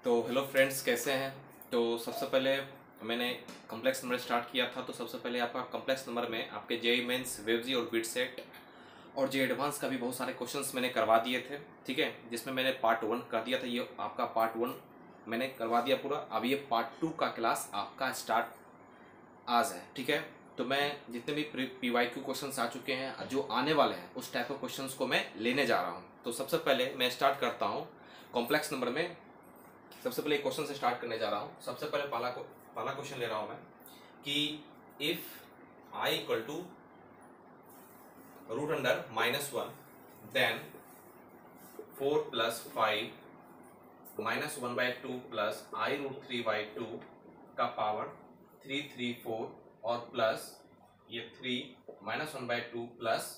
तो hello friends, कैसे हैं। तो सबसे पहले मैंने कॉम्प्लेक्स नंबर स्टार्ट किया था। तो सबसे पहले आपका कॉम्प्लेक्स नंबर में आपके जेई मेंस, वेवजी और बिट सेट और जे एडवांस का भी बहुत सारे क्वेश्चंस मैंने करवा दिए थे, ठीक है। जिसमें मैंने पार्ट 1 कर दिया था। ये आपका पार्ट 1 मैंने करवा दिया पूरा। अब ये पार्ट 2 का क्लास आपका स्टार्ट आज है, ठीक है। तो मैं जितने भी PYQ क्वेश्चंस आ चुके हैं, जो आने वाले हैं, उस टाइप के क्वेश्चंस को मैं लेने जा रहा हूँ। तो सबसे पहले मैं स्टार्ट करता हूँ कॉम्प्लेक्स नंबर में। सबसे पहले एक क्वेश्चन से स्टार्ट करने जा रहा हूँ। सबसे पहले पहला क्वेश्चन ले रहा हूँ मैं कि if I equal to root under -1 then 4 + 5 -1/2 plus I root 3/2 का पावर 3 3 4 और प्लस ये 3 -1/2 प्लस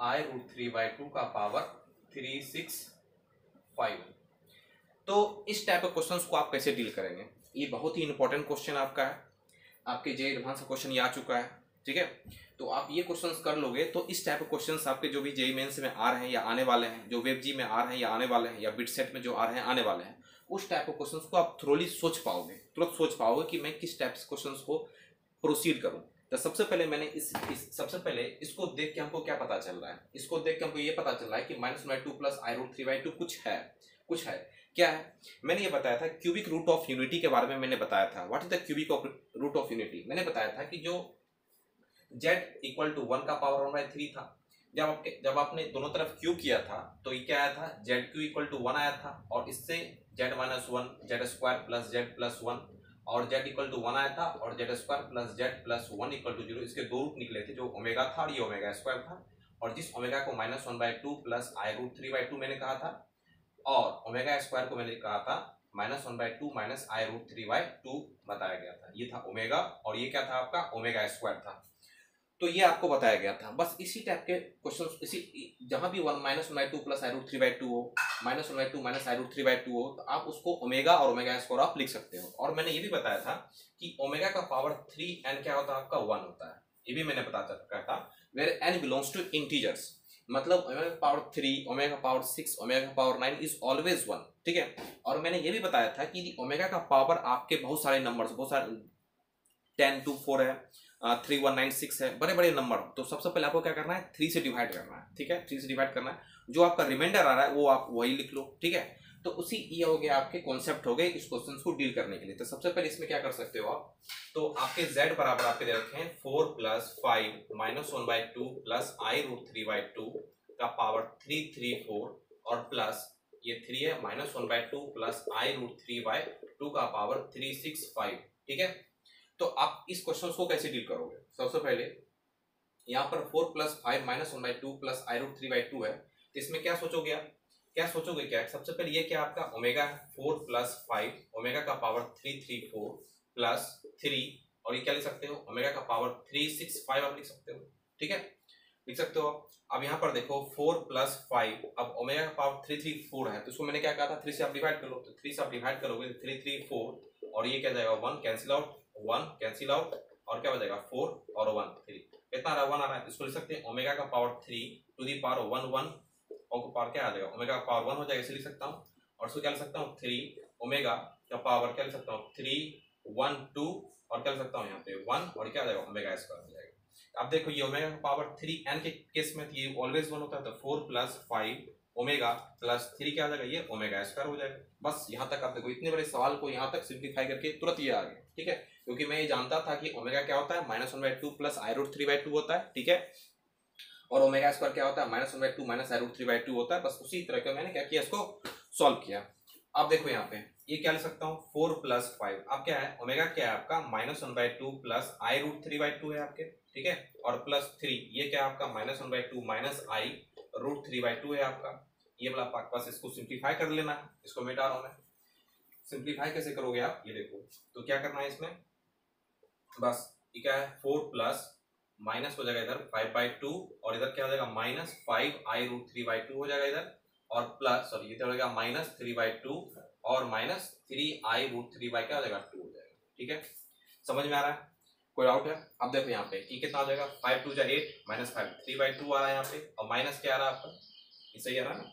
आई रूट 3/2 का पावर 3 6 5। तो इस टाइप के क्वेश्चंस को आप कैसे डील करेंगे, ये बहुत ही इंपॉर्टेंट क्वेश्चन आपका है। आपके जे एडवांस का क्वेश्चन ये आ चुका है, ठीक है। तो आप ये क्वेश्चंस कर लोगे तो इस टाइप के क्वेश्चंस आपके जो भी जेई मेंस में आ रहे हैं या आने वाले हैं, जो वेब जी में आ रहे हैं या आने वाले हैं, या बिट सेट में जो आ रहे हैं आने वाले हैं, उस टाइप के क्वेश्चंस को आप थ्रोली सोच पाओगे, तुरंत सोच पाओगे कि मैं किस टाइप के क्वेश्चंस को प्रोसीड करूं। तो सबसे पहले मैंने सबसे पहले इसको देख के हमको क्या पता चल रहा है, इसको देख के हमको ये पता चल रहा है कि -2 प्लस आई रूट 3/2 कुछ है। क्या है, मैंने ये बताया था क्यूबिक रूट ऑफ यूनिटी के बारे में। मैंने बताया था what is the cubic root of unity. मैंने बताया था कि जो z इक्वल टू 1 का पावर 1/3 था, जब आपने दोनों तरफ क्यू किया था तो ये क्या आया था, ZQ इक्वल टू 1 आया था, और इससे z - 1 z² plus z plus 1, और z इक्वल टू 1 आया था, और z² plus z plus 1 equal to 0। इसके दो रूट निकले थे, जो ओमेगा था और ये ओमेगा स्क्वायर था। और जिस ओमेगा को -1/2 प्लस आई रूट 3/2 मैंने कहा था, और ओमेगा स्क्वायर को मैंने कहा था -1/2 माइनस आई रूट 3/2 बताया गया था। ये था ओमेगा, और ये क्या था आपका ओमेगा स्क्वायर था। तो ये आपको बताया गया था। बस इसी टाइप के क्वेश्चन, इसी जहां भी -1/2 प्लस आई रूट 3/2 हो, -1/2 माइनस आई रूट 3/2 हो, तो आप उसको ओमेगा और ओमेगा स्क्वायर आप लिख सकते हो। और मैंने ये भी बताया था कि ओमेगा का पावर 3n क्या होता है आपका 1 होता है। ये भी मैंने बताया था, where n belongs to integers. मतलब omega power 3, omega power 6, omega power 9 is always 1, ठीक है। और मैंने ये भी बताया था कि ओमेगा का पावर आपके बहुत सारे नंबर्स, बहुत सारे 10 to 4 है, 3196 है, बड़े बड़े नंबर। तो सबसे पहले आपको क्या करना है, 3 से डिवाइड करना है, ठीक है। 3 से डिवाइड करना है, जो आपका रिमाइंडर आ रहा है वो आप वही लिख लो, ठीक है। तो उसी ये हो गया आपके कॉन्सेप्ट हो गए इस क्वेश्चन को डील करने के लिए। तो सबसे पहले इसमें क्या कर सकते हो आप, तो आपके z बराबर आपके दे रखे हैं 4 + 5 -1/2 प्लस आई रूट 3/2 का पावर 3 3 4, और प्लस ये 3 है -1/2 प्लस आई रूट 3/2 का पावर 3 6 5, ठीक है। तो आप इस क्वेश्चन को कैसे डील करोगे, सबसे पहले यहाँ पर 4 + 5 -1/2 प्लस आई रूट 3/2 है। तो इसमें क्या सोचोगे आप, क्या सबसे पहले ये क्या आपका ओमेगा 4 + 5 ओमेगा का पावर 3 3 4 प्लस 3, और ये क्या लिख सकते हो ओमेगा का पावर 3 6 5 आप लिख सकते हो, ठीक है, लिख सकते हो। अब यहाँ पर देखो 4 + 5, अब ओमेगा का पावर 3 3 4 है, तो इसको मैंने क्या कहा था 3 से आप डिवाइड कर लो। तो 3 से आप डिवाइड करोगे 3 3 4, और ये क्या जाएगा 1 कैंसिल आउट, 1 कैंसिल आउट, और क्या बचेगा 4 और 1 3, कितना आ रहा है 1 आ रहा है। इसको लिख सकते हैं ओमेगा का पावर 3 टू दी पावर 1 1, और का पावर क्या आ जाएगा ओमेगा का पावर 1 हो जाएगा, इसे लिख सकता हूँ। और इसको क्या लिख सकता हूँ 3 ओमेगा का पावर क्या लिख सकता हूँ 3 1 2, और क्या लिख सकता हूँ यहाँ पे 1, और क्या आ जाएगा ओमेगा स्क्वायर हो जाएगा। अब देखो ये ओमेगा का पावर 3n के केस में ये ऑलवेज 1 होता है, तो 4 + 5 ओमेगा प्लस 3 क्या आ जाएगा ये ओमेगा स्क्वायर हो जाएगा। बस यहाँ तक आप देखो, इतने बड़े सवाल को यहाँ तक सिंप्लीफाई करके तुरंत ये आ गया, ठीक है। क्योंकि मैं ये जानता था कि ओमेगा क्या होता है -1/2 प्लस आई रूट 3/2 होता है, ठीक है। और ओमेगा स्क्वायर क्या होता है -1/2 माइनस आई रूट 3/2 होता है। बस उसी तरह का मैंने क्या किया, इसको सॉल्व किया। अब देखो यहाँ पे ये क्या लिख सकता हूँ 4 + 5, अब क्या है ओमेगा क्या है आपका -1/2 प्लस आई रूट 3/2 है आपके, ठीक है, और प्लस 3 ये क्या है आपका -1/2 माइनस आई रूट 3/2 है आपका। ये वाला पार्ट बस इसको सिंप्लीफाई कर लेना है, इसको मिटा रहा हूं मैं। सिंप्लीफाई कैसे करोगे आप, ये देखो। तो क्या करना है इसमें, बस ये क्या है 4 प्लस माइनस हो जाएगा इधर 5/2, और इधर क्या हो जाएगा -5 आई रूट 3/2 हो जाएगा इधर, और प्लस सॉरी इधर हो जाएगा -3/2 और -3 आई रूट 3 बाई क्या हो जाएगा 2 हो जाएगा, ठीक है। समझ में आ रहा है, कोई डाउट है। अब देखो यहाँ पे ये कितना हो जाएगा 5 2 8 -5 3/2 आ रहा है यहाँ पे, और माइनस क्या आ रहा है आपका, ये सही आ रहा है ना,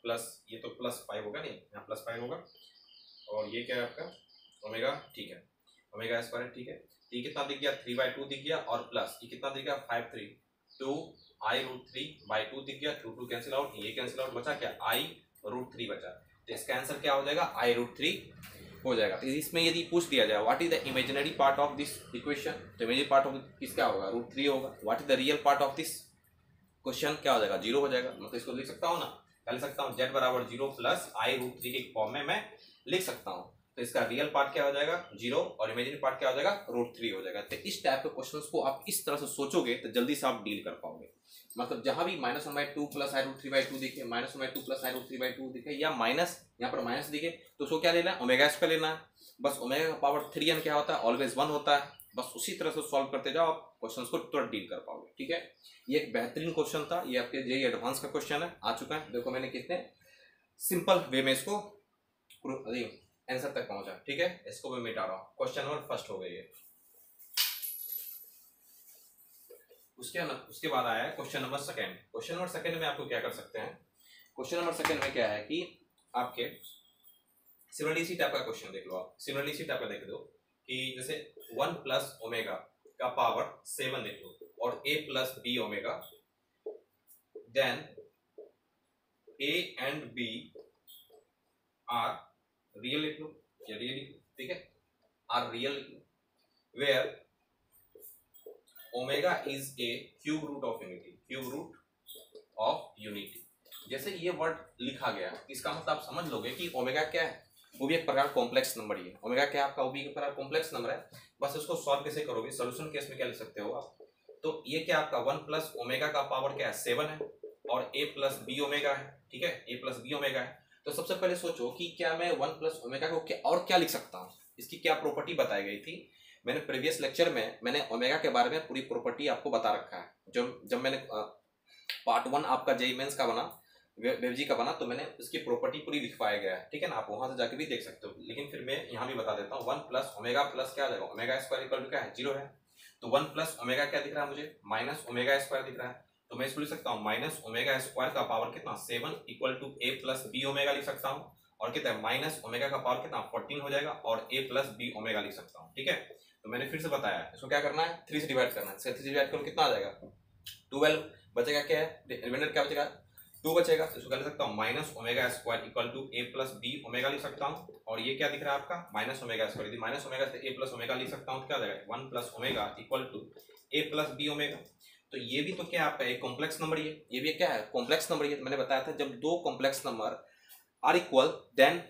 प्लस ये तो +5 होगा, नहीं यहाँ +5 होगा, और ये क्या है आपका ओमेगा, ठीक है, ओमेगा स्क्वायर, ठीक है। ये कितना दिख गया 3/2 दिख गया, और प्लस ये कितना दिख गया 5/3 2i√3/2 दिख गया, 2 कैंसिल आउट, ये कैंसिल आउट, बचा क्या i√3 बचा। तो इसका आंसर क्या हो जाएगा i√3 हो जाएगा। तो इसमें यदि पूछ दिया जाए what is the imaginary part of this equation, तो इमेजिनरी पार्ट ऑफ किसका होगा √3 होगा। What is the real part of this question क्या हो जाएगा 0 हो जाएगा। मतलब इसको लिख सकता हूँ ना, क्या लिख सकता हूँ z बराबर 0 प्लस i√3 के फॉर्म में मैं लिख सकता हूँ। तो इसका रियल पार्ट क्या हो जाएगा 0 और इमेजिनरी पार्ट क्या हो जाएगा √3 हो जाएगा। तो इस टाइप के क्वेश्चंस को आप इस तरह से सोचोगे तो जल्दी से आप डील कर पाओगे। मतलब जहां भी -1/2 प्लस i√3/2 दिखे, -1/2 प्लस i√3/2 दिखे, या माइनस यहाँ पर माइनस दिखे, तो उसको क्या लेना है ओमेगा स्क्वायर लेना है। बस ओमेगा का पावर 3n क्या होता है ऑलवेज 1 होता है। बस उसी तरह से सॉल्व करते जाओ, आप क्वेश्चंस को तुरंत डील कर पाओगे। ठीक है, ये एक बेहतरीन क्वेश्चन था, ये आपके जेईई एडवांस का क्वेश्चन है, आ चुका है। देखो मैंने कितने सिंपल वे में इसको आंसर तक पहुंचा। ठीक है, इसको मैं मिटा रहा हूँ। क्वेश्चन नंबर फर्स्ट हो गई है। उसके बाद आया है question number second. Question number second में आपको क्या कर सकते हैं, क्वेश्चन नंबर सेकंड में क्या है कि आपके सिमिलरली इसी टाइप का क्वेश्चन देख लो आप, सिमिलरली इसी टाइप का देख दो कि जैसे 1 प्लस ओमेगा का पावर 7 देख लो, और a plus B omega, then a and b are real लिख लो या रियल लिख लो, ठीक है, आर रियल लिख लो, where omega is a cube root of unity, cube root of unity. जैसे ये वर्ड लिखा गया, इसका मतलब आप समझ लोगे कि ओमेगा क्या है, वो भी एक प्रकार कॉम्प्लेक्स नंबर ही है। ओमेगा क्या आपका वो भी एक प्रकार कॉम्प्लेक्स नंबर है। बस इसको सॉल्व कैसे करोगे, सॉल्यूशन केस में क्या लिख सकते हो आप, तो ये क्या आपका 1 प्लस ओमेगा का पावर क्या है 7 है, और a प्लस बी ओमेगा है। ठीक है, a प्लस बी ओमेगा है। तो सबसे पहले सोचो कि क्या मैं 1 प्लस ओमेगा को क्या और क्या लिख सकता हूँ, इसकी क्या प्रॉपर्टी बताई गई थी। मैंने प्रीवियस लेक्चर में मैंने ओमेगा के बारे में पूरी प्रॉपर्टी आपको बता रखा है। जब मैंने पार्ट 1 आपका जेईई मेंस का बना, वेवजी का बना, तो मैंने इसकी प्रॉपर्टी पूरी लिखवाया गया है। ठीक है ना, आप वहां से जाके भी देख सकते हो, लेकिन फिर मैं यहाँ भी बता देता हूँ। 1 प्लस ओमेगा प्लस क्या आ जाएगा ओमेगा स्क्वायर इक्वल टू क्या है 0 है। तो 1 प्लस ओमेगा क्या दिख रहा है मुझे माइनस ओमेगा स्क्वायर दिख रहा है। तो मैं इसको लिख सकता हूँ माइनस ओमेगा स्क्वायर का पावर कितना 7 equal to a plus B omega लिख सकता हूँ, और कितना है माइनस ओमेगा का पावर कितना 14 हो जाएगा, और a प्लस बी ओमेगा लिख सकता हूँ। ठीक है, तो मैंने फिर से बताया इसको क्या करना है 3 से डिवाइड करना है। 3 से डिवाइड करो कितना आ जाएगा 12 बचेगा, क्या है रिमाइंडर क्या बचेगा 2 बचेगा। तो इसको क्या लिख सकता हूँ minus omega square equal to a plus B omega लिख सकता हूँ, और ये क्या दिख रहा है आपका माइनस ओमेगा स्क्वायर, यदि माइनस ओमेगा से a प्लस ओमेगा लिख सकता हूँ तो क्या आ जाएगा 1 plus omega equal to a plus B omega. तो ये भी तो क्या है आपका एक कॉम्प्लेक्स नंबर, ये भी क्या है कॉम्प्लेक्स नंबर। ये मैंने बताया था जब दो complex number are equal, then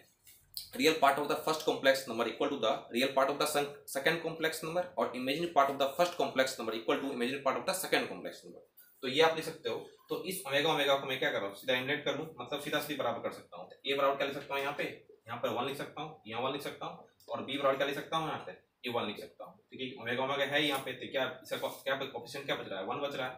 real part of the first complex number equal to the real part of the second complex number, और imaginary part of the first complex number equal to imaginary part of the second complex number. तो ये आप लिख सकते हो। तो इस omega omega को मैं क्या कर रहा हूँ सीधा इनलेट कर लूँ, मतलब सीधा सीधी बराबर कर सकता हूँ। ए बराबर क्या लिख सकता हूँ यहाँ पर 1 लिख सकता हूँ, यहाँ 1 लिख सकता हूँ, और बी बराबर क्या लिख सकता हूँ यहाँ पे a1 लिख सकता हूँ। ठीक है, ओमेगा ओमेगा है यहाँ पे, तो क्या इसका क्या कोएफिशिएंट क्या बच रहा है 1 बच रहा है,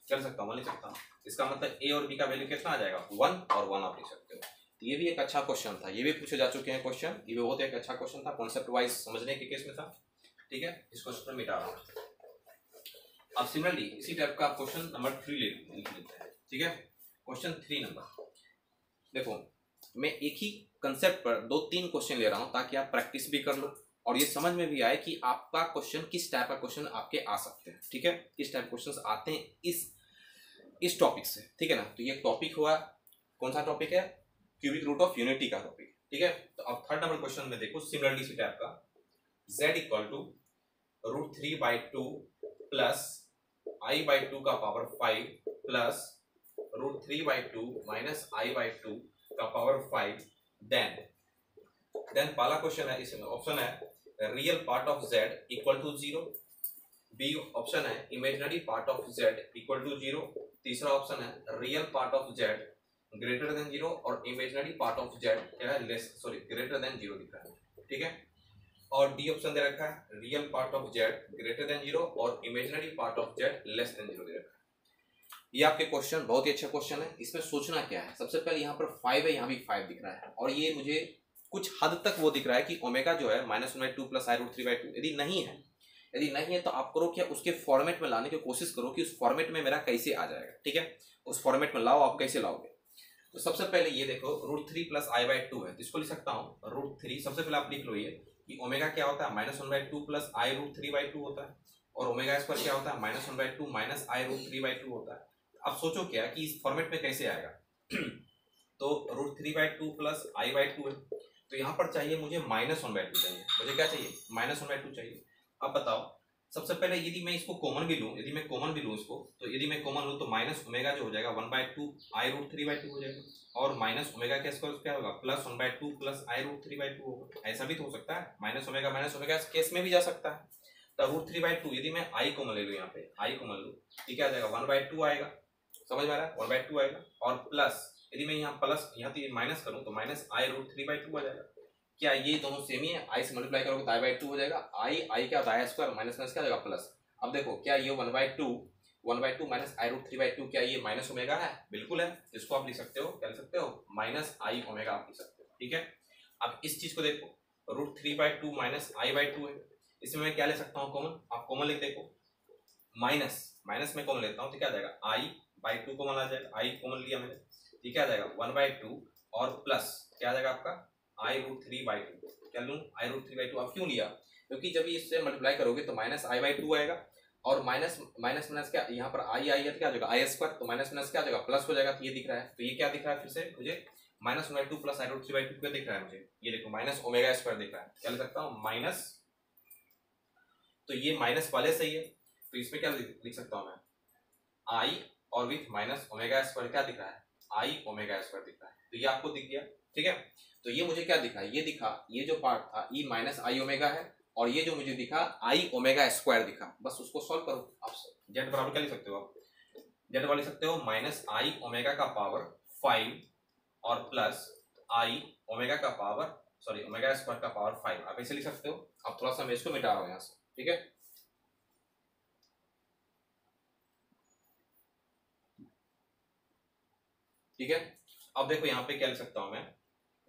क्या लिख सकता हूँ 1 लिख सकता हूँ। इसका मतलब a और b का वैल्यू कितना आ जाएगा 1 और 1 आप लिख सकते हो। तो ये भी एक अच्छा क्वेश्चन था, ये भी पूछे जा चुके हैं क्वेश्चन, ये भी बहुत एक अच्छा क्वेश्चन था, कॉन्सेप्ट वाइज समझने के केस में था। ठीक है, इस क्वेश्चन को मिटा रहा हूँ। अब सिमिलरली इसी टाइप का क्वेश्चन नंबर 3 लिख लेते हैं। ठीक है, क्वेश्चन 3 नंबर देखो, मैं एक ही कंसेप्ट पर 2-3 क्वेश्चन ले रहा हूं ताकि आप प्रैक्टिस भी कर लो और ये समझ में भी आए कि आपका क्वेश्चन किस टाइप का क्वेश्चन आपके आ सकते हैं। ठीक है, किस टाइप क्वेश्चन आते हैं इस टॉपिक से। ठीक है ना, तो ये टॉपिक हुआ, कौन सा टॉपिक है क्यूबिक रूट ऑफ यूनिटी का टॉपिक। ठीक है, तो अब थर्ड नंबर क्वेश्चन में देखो सिमिलरली इसी टाइप का, z equal to √3/2 plus i/2 का पावर 5 प्लस √3/2 माइनस i/2 का पावर 5, देन पहला क्वेश्चन है, इसमें ऑप्शन है real part of z equal to 0, B option है imaginary part of z equal to 0, तीसरा ऑप्शन है real part of z greater than 0 और इमेजिनरी पार्ट ऑफ z क्या है ग्रेटर देन 0 दिख रहा है। ठीक है, और डी ऑप्शन दे रखा है real part of z greater than 0 और imaginary part of z less than 0 दे रखा है। ये आपके क्वेश्चन बहुत ही अच्छा क्वेश्चन है। इसमें सोचना क्या है, सबसे पहले यहाँ पर 5 है, यहाँ भी 5 दिख रहा है, और ये मुझे कुछ हद तक वो दिख रहा है कि ओमेगा जो है -1/2 प्लस i√3/2 यदि नहीं है तो आप करो क्या उसके फॉर्मेट में लाने की कोशिश करो कि उस फॉर्मेट में मेरा कैसे आ जाएगा। ठीक है, उस फॉर्मेट में लाओ, आप कैसे लाओगे तो सबसे पहले ये देखो √3 प्लस आई बाई टू है, तो इसको लिख सकता हूँ √3। सबसे पहले आप लिख लो ये कि ओमेगा क्या होता है -1/2 प्लस आई √3/2 होता है, और ओमेगा स्क्वायर क्या होता है -1/2 माइनस आई √3/2 होता है। अब सोचो क्या कि इस फॉर्मेट में कैसे आएगा तो √3/2 प्लस i/2 है, तो यहाँ पर चाहिए मुझे -1/2 चाहिए। मुझे क्या चाहिए -1/2 चाहिए। अब बताओ सबसे पहले यदि मैं इसको कॉमन भी लूँ, यदि मैं कॉमन भी लूँ इसको, तो यदि मैं कॉमन लूँ तो माइनस ओमेगा जो हो जाएगा 1/2 आई √3/2 हो जाएगा, और माइनस ओमेगा का स्क्वायर क्या होगा प्लस 1/2 प्लस आई √3/2 होगा। ऐसा भी तो हो सकता है, माइनस ओमेगा केस में भी जा सकता है। तो √3/2 यदि मैं आई कॉमन ले लूँ, यहाँ पे आई कॉमन लूँ, ये क्या आ जाएगा 1/2 आएगा, समझ में आ रहा है 1/2 आएगा, और प्लस यदि मैं यहाँ प्लस यहाँ तो माइनस करूँ तो माइनस आई √3/2 आ जाएगा। क्या ये दोनों सेम ही है, आई से मल्टीप्लाई करोगे तो i/2 हो जाएगा, आई क्या होता है स्क्वायर माइनस माइनस क्या हो जाएगा प्लस। अब देखो क्या ये 1/2 माइनस आई √3/2 क्या ये माइनस ओमेगा है, बिल्कुल है। इसको आप लिख सकते हो, क्या लिख सकते हो माइनस आई ओमेगा आप लिख सकते हो, ठीक है। अब इस चीज को देखो √3/2 माइनस i/2 है, इसमें मैं क्या ले सकता हूँ कॉमन, आप कॉमन लिख देखो, माइनस में कॉमन लेता हूँ तो क्या आ जाएगा i/2 कॉमन आ जाएगा, आई कॉमन लिया मैंने, ठीक क्या आ जाएगा 1/2 और प्लस क्या आ जाएगा आपका आई √3/2, क्या लूँ आई √3/2। अब क्यों लिया, क्योंकि जब इससे मल्टीप्लाई करोगे तो माइनस i/2 आएगा, और माइनस माइनस क्या यहाँ पर आई है तो क्या हो जाएगा आई स्क्वायर, तो माइनस माइनस क्या हो जाएगा प्लस हो जाएगा, तो ये दिख रहा है। तो ये क्या दिख रहा है फिर से मुझे -1/2 प्लस आई √3/2 क्या दिख रहा है मुझे, ये देखो माइनस ओमेगा स्क्वायर दिख रहा है, क्या लिख सकता हूँ माइनस, तो ये माइनस वाले सही है, तो इसमें क्या लिख सकता हूँ मैं आई और विथ माइनस ओमेगा स्क्वायर क्या दिख रहा है आई ओमेगा स्क्वायर दिख रहा है, तो ये आपको दिख गया, ठीक है। तो ये मुझे क्या दिखा, ये दिखा ये जो पार्ट था ई माइनस आई ओमेगा है, और ये जो मुझे दिखा आई ओमेगा स्क्वायर दिखा, बस उसको सॉल्व करो। आप जेड बराबर क्या लिख सकते हो, आप जेड बराबर लिख सकते हो माइनस आई ओमेगा का पावर 5 और प्लस आई ओमेगा का पावर सॉरी ओमेगा स्क्वायर का पावर 5, आप ऐसे लिख सकते हो। अब थोड़ा सा मैं इसको मिटा रहा हूँ यहाँ से, ठीक है। ठीक है, अब देखो यहाँ पे क्या लिख सकता हूँ मैं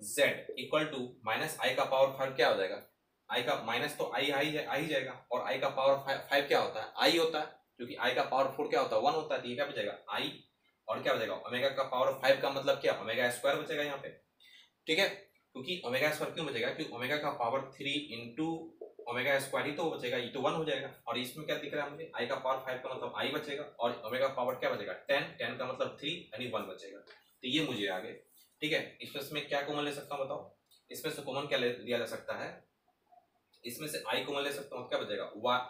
z इक्वल टू माइनस आई का पावर 5 क्या हो जाएगा, आई का माइनस तो आई ही जाएगा, और आई का पावर 5 क्या होता है आई होता है, क्योंकि आई का पावर 4 क्या होता है 1 होता है, तो ये क्या बचेगा आई, और क्या बचेगा ओमेगा का पावर 5 का मतलब क्या ओमेगा स्क्वायर बचेगा यहाँ पे, ठीक है। क्योंकि ओमेगा स्क्वायर क्यों बचेगा, क्योंकि ओमेगा का पावर 3 इंटू ओमेगा स्क्वायर ही तो बचेगा, ये तो 1 हो जाएगा, और इसमें क्या दिख रहा है मुझे आई का पावर 5 का मतलब आई बचेगा, और ओमेगा पावर क्या बचेगा 10 का मतलब 3 यानी 1 बचेगा, तो ये मुझे आ गए, ठीक है। इसमें क्या कॉमन ले सकता हूँ बताओ, इसमें से कॉमन क्या लिया जा सकता है, इसमें से आई कॉमन ले सकता हूँ, क्या बचेगा